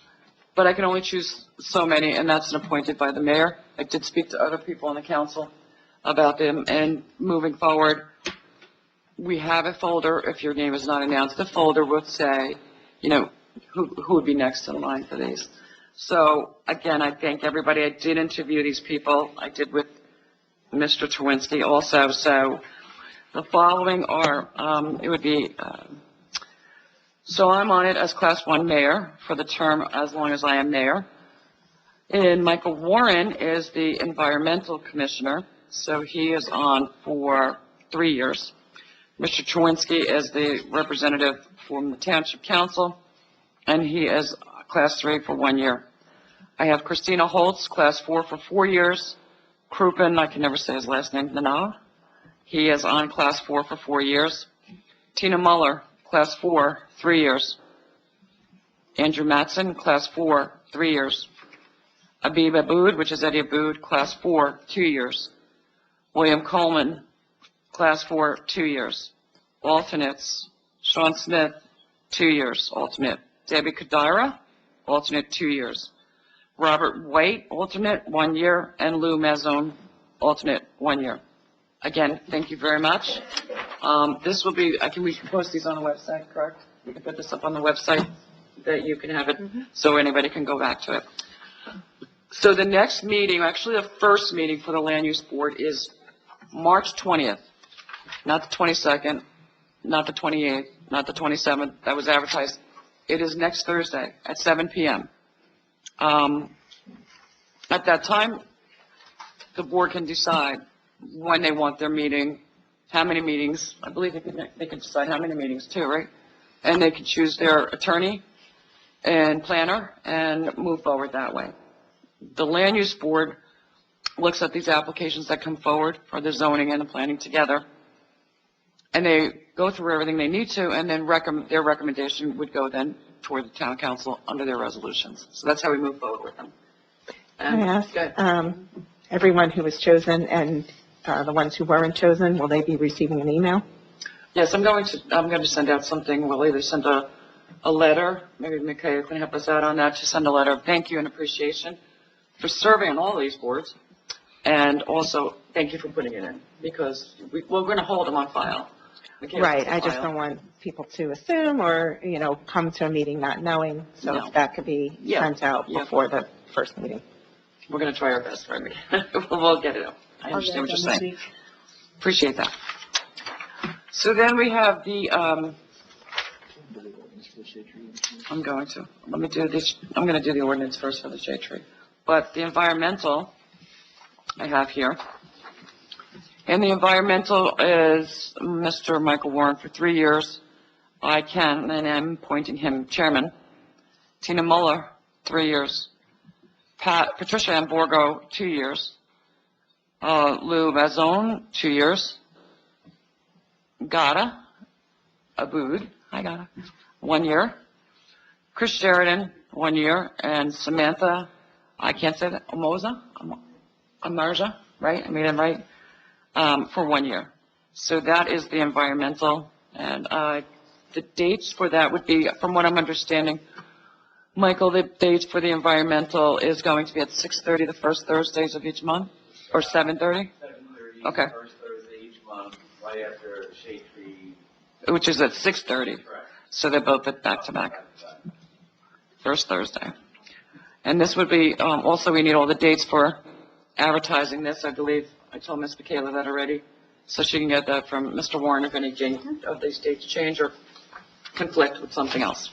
But I can only choose so many, and that's appointed by the mayor. I did speak to other people on the council about them, and moving forward, we have a folder. If your name is not announced, the folder will say, you know, who would be next in line for these. So again, I thank everybody. I did interview these people. I did with Mr. Terwinski also. So the following are, it would be, so I'm on it as Class 1 mayor for the term as long as I am mayor. And Michael Warren is the environmental commissioner. So he is on for 3 years. Mr. Terwinski is the representative from the Township Council, and he is Class 3 for 1 year. I have Christina Holtz, Class 4 for 4 years. Kruppen, I can never say his last name, Nana. He is on Class 4 for 4 years. Tina Muller, Class 4, 3 years. Andrew Matson, Class 4, 3 years. Abib Aboud, which is Eddie Aboud, Class 4, 2 years. William Coleman, Class 4, 2 years. Alternates, Sean Smith, 2 years, alternate. Debbie Kadira, alternate, 2 years. Robert White, alternate, 1 year. And Lou Mazzone, alternate, 1 year. Again, thank you very much. This will be, we can post these on the website, correct? We can put this up on the website that you can have it, so anybody can go back to it. So the next meeting, actually the first meeting for the Land Use Board is March 20th, not the 22nd, not the 28th, not the 27th, that was advertised. It is next Thursday at 7 p.m. At that time, the board can decide when they want their meeting, how many meetings. I believe they can decide how many meetings too, right? And they can choose their attorney and planner and move forward that way. The Land Use Board looks at these applications that come forward for the zoning and the planning together, and they go through everything they need to, and then their recommendation would go then toward the town council under their resolutions. So that's how we move forward with them. Can I ask, Good. everyone who was chosen and the ones who weren't chosen, will they be receiving an email? Yes, I'm going to send out something. We'll either send a letter, maybe Mikhail can help us out on that, to send a letter of thank you and appreciation for serving on all these boards. And also, thank you for putting it in, because we're going to hold them on file. We can't Right, hold I just file. don't want people to assume or, come to a meeting not knowing, so No. if that could be Yeah. sent out Yeah. before the first meeting. We're going to try our best, right? We'll get it up. I understand what you're saying. Appreciate that. So then we have the, I'm going to do the ordinance first for the shade tree. But the environmental, I have here. And the environmental is Mr. Michael Warren for 3 years. I can, and I'm appointing him chairman. Tina Muller, 3 years. Patricia Amborgo, 2 years. Lou Vazone, 2 years. Gada Abood, hi Gada, 1 year. Chris Sheridan, 1 year. And Samantha, I can't say that, Amarja, right? I made it right, for 1 year. So that is the environmental, and the dates for that would be, from what I'm understanding, Michael, the dates for the environmental is going to be at 6:30 the first Thursdays of each month, or 7:30? 7:30. Okay. First Thursday each month, right after shade tree. Which is at 6:30. Correct. So they're both at back-to-back, first Thursday. And this would be, also we need all the dates for advertising this, I believe. I told Ms. Michaela that already, so she can get that from Mr. Warren if any of these dates change or conflict with something else.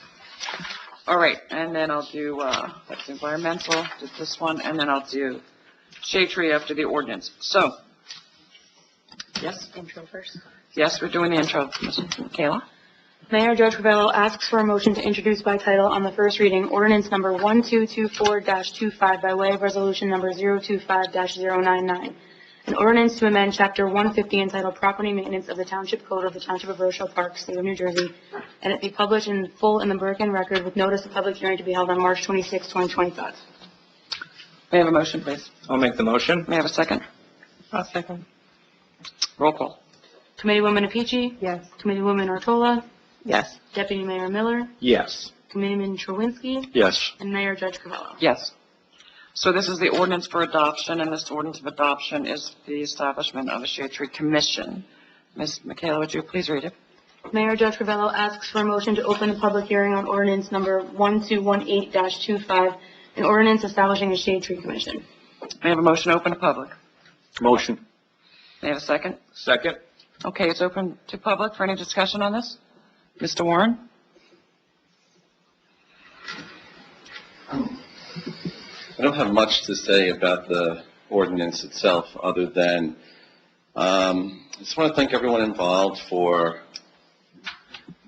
All right, and then I'll do, that's environmental, do this one, and then I'll do shade tree after the ordinance. So, yes? Intro first. Yes, we're doing the intro, Ms. Michaela. Mayor Judge Covello asks for a motion to introduce by title on the first reading ordinance number 1224-25 by way of resolution number 025-099. An ordinance to amend chapter 150 entitled Property Maintenance of the Township Code of the Township of Rochelle Park, State of New Jersey, and it be published in full in the Bergen Record with notice of public hearing to be held on March 26, 2025. May I have a motion, please? I'll make the motion. May I have a second? I'll second. Roll call. Committeewoman Apici? Yes. Committeewoman Artola? Yes. Deputy Mayor Miller? Yes. Committeeman Cherwinski? Yes. And Mayor Judge Covello. Yes. So this is the ordinance for adoption, and this ordinance of adoption is the establishment of a shade tree commission. Ms. Michaela, would you please read it? Mayor Judge Covello asks for a motion to open a public hearing on ordinance number 1218-25, an ordinance establishing a shade tree commission. May I have a motion to open to public? Motion. May I have a second? Second. Okay, it's open to public for any discussion on this. Mr. Warren? I don't have much to say about the ordinance itself, other than, I just want to thank everyone involved for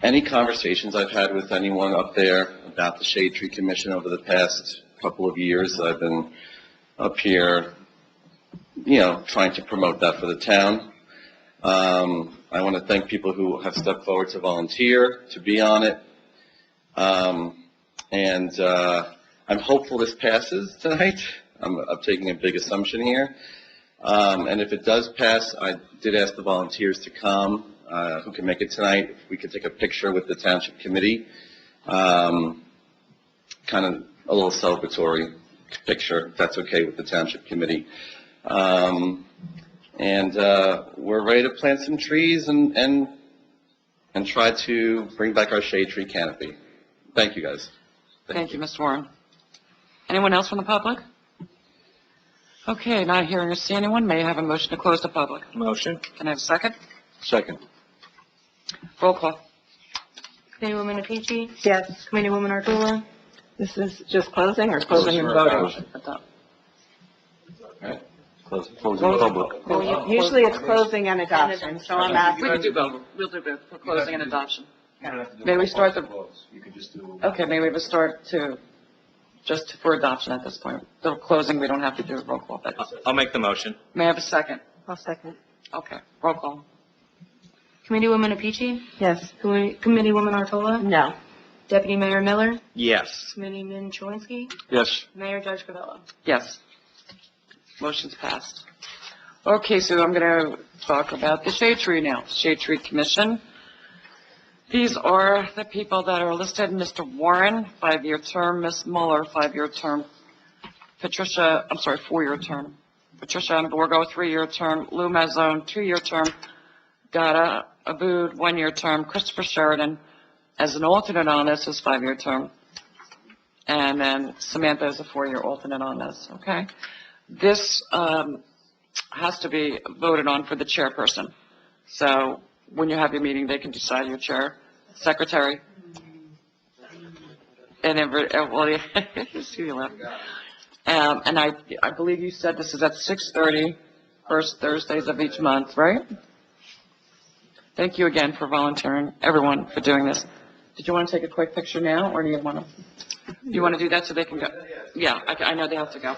any conversations I've had with anyone up there about the Shade Tree Commission over the past couple of years. I've been up here, trying to promote that for the town. I want to thank people who have stepped forward to volunteer, to be on it. I'm hopeful this passes tonight. I'm taking a big assumption here. And if it does pass, I did ask the volunteers to come, who can make it tonight. If we could take a picture with the Township Committee. Kind of a little celebratory picture, if that's okay with the Township Committee. We're ready to plant some trees and try to bring back our shade tree canopy. Thank you, guys. Thank you, Mr. Warren. Anyone else from the public? Okay, not hearing or seeing anyone, may I have a motion to close the public? Motion. Can I have a second? Second. Roll call. Committeewoman Apici? Yes. Committeewoman Artola? This is just closing or closing and voting? Closing public. Well, usually it's closing and adoption, so I'm asking. We can do both. We'll do both for closing and adoption. May we start the, You could just do. okay, may we start just for adoption at this point. The closing, we don't have to do a roll call, but I'll make the motion. may I have a second? I'll second. Okay, roll call. Committeewoman Apici? Yes. Committeewoman Artola? No. Deputy Mayor Miller? Yes. Committeeman Cherwinski? Yes. Mayor Judge Covello. Yes. Motion's passed. Okay, so I'm going to talk about the Shade Tree now. Shade Tree Commission. These are the people that are listed. Mr. Warren, 5-year term. Ms. Muller, 5-year term. 4-year term. Patricia Amborgo, 3-year term. Lou Mazzone, 2-year term. Gada Abood, 1-year term. Christopher Sheridan, as an alternate on this, is 5-year term. And then Samantha is a 4-year alternate on this, okay? This has to be voted on for the chairperson. So when you have your meeting, they can decide your chair, secretary, and well, you see you left. And I believe you said this is at 6:30, first Thursdays of each month, right? Thank you again for volunteering, everyone, for doing this. Did you want to take a quick picture now, or do you want to do that so they can go? Yeah, I know they have to go.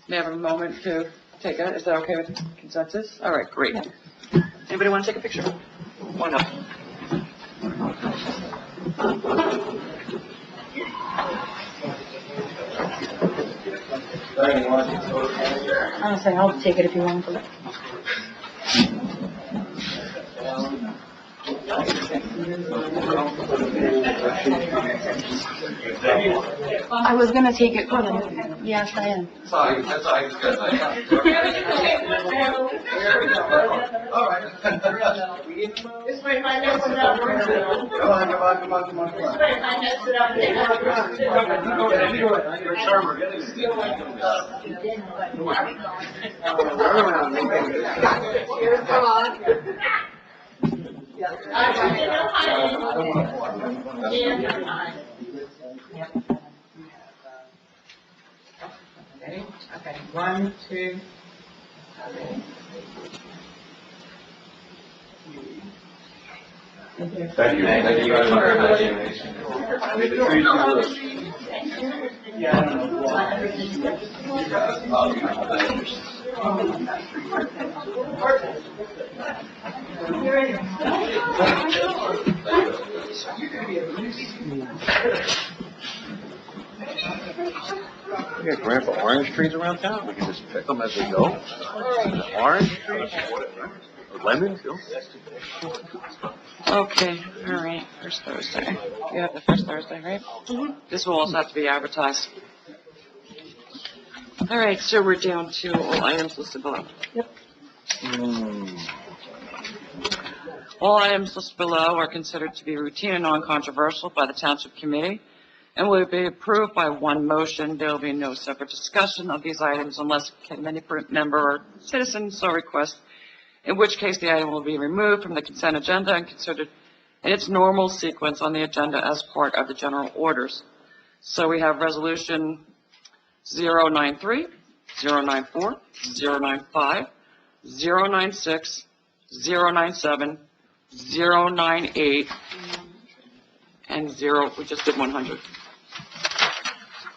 May I have a moment to take it? Is that okay with consensus? All right, great. Anybody want to take a picture? Why not? Honestly, I'll take it if you want to. I was gonna take it for them. Yes, I am. That's all I just got. All right. This way, if I mess it up, we're good. Come on. This way, if I mess it up, You're a charmer. Okay, 1, 2. Thank you. Thank you guys for your imagination. May the trees We got grandpa orange trees around town. We can just pick them as we go. Orange trees, or lemons, you know? Okay, all right, first Thursday. You have the first Thursday, right? This will also have to be advertised. All right, so we're down to all items listed below. Yep. All items listed below are considered to be routine and non-controversial by the Township Committee and will be approved by one motion. There will be no separate discussion of these items unless any member or citizen so requests, in which case the item will be removed from the consent agenda and considered in its normal sequence on the agenda as part of the general orders. So we have Resolution 093, 094, 095, 096, 097, 098, and 0, we just did 100.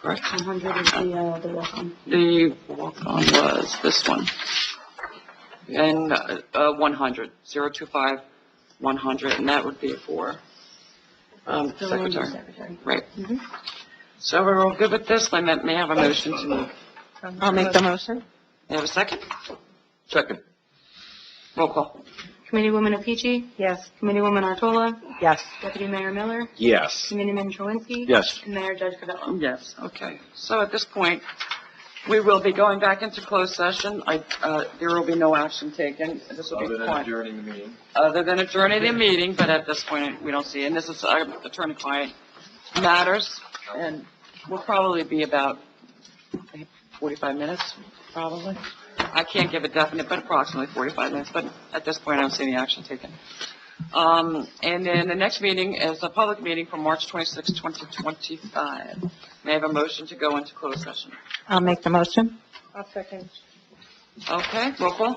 Correct? 100 is the welcome. The walk-on was this one. And 100, 025, 100, and that would be for secretary. Right. So we're all good with this. May I have a motion to move? I'll make the motion. May I have a second? Second. Roll call. Committeewoman Apici? Yes. Committeewoman Artola? Yes. Deputy Mayor Miller? Yes. Committeeman Truinsky? Yes. And Mayor Judge Covello? Yes, okay. So at this point, we will be going back into closed session. There will be no action taken. This will be quiet. adjourning the meeting. Other than adjourning the meeting, but at this point, we don't see. And this is attorney-client matters, and we'll probably be about 45 minutes, probably. I can't give a definite, but approximately 45 minutes, but at this point, I don't see any action taken. And then the next meeting is a public meeting for March 26, 2025. May I have a motion to go into closed session? I'll make the motion. I'll second. Okay, roll call.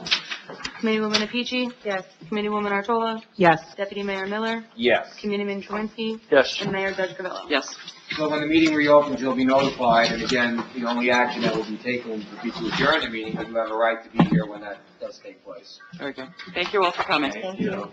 Committeewoman Apici? Yes. Committeewoman Artola? Yes. Deputy Mayor Miller? Yes. Committeeman Truinsky? Yes. And Mayor Judge Covello? Yes. So when the meeting reopens, you'll be notified, and again, the only action that will be taken will be to adjourn the meeting, but you have a right to be here when that does take place. Very good. Thank you all for coming. Thank you.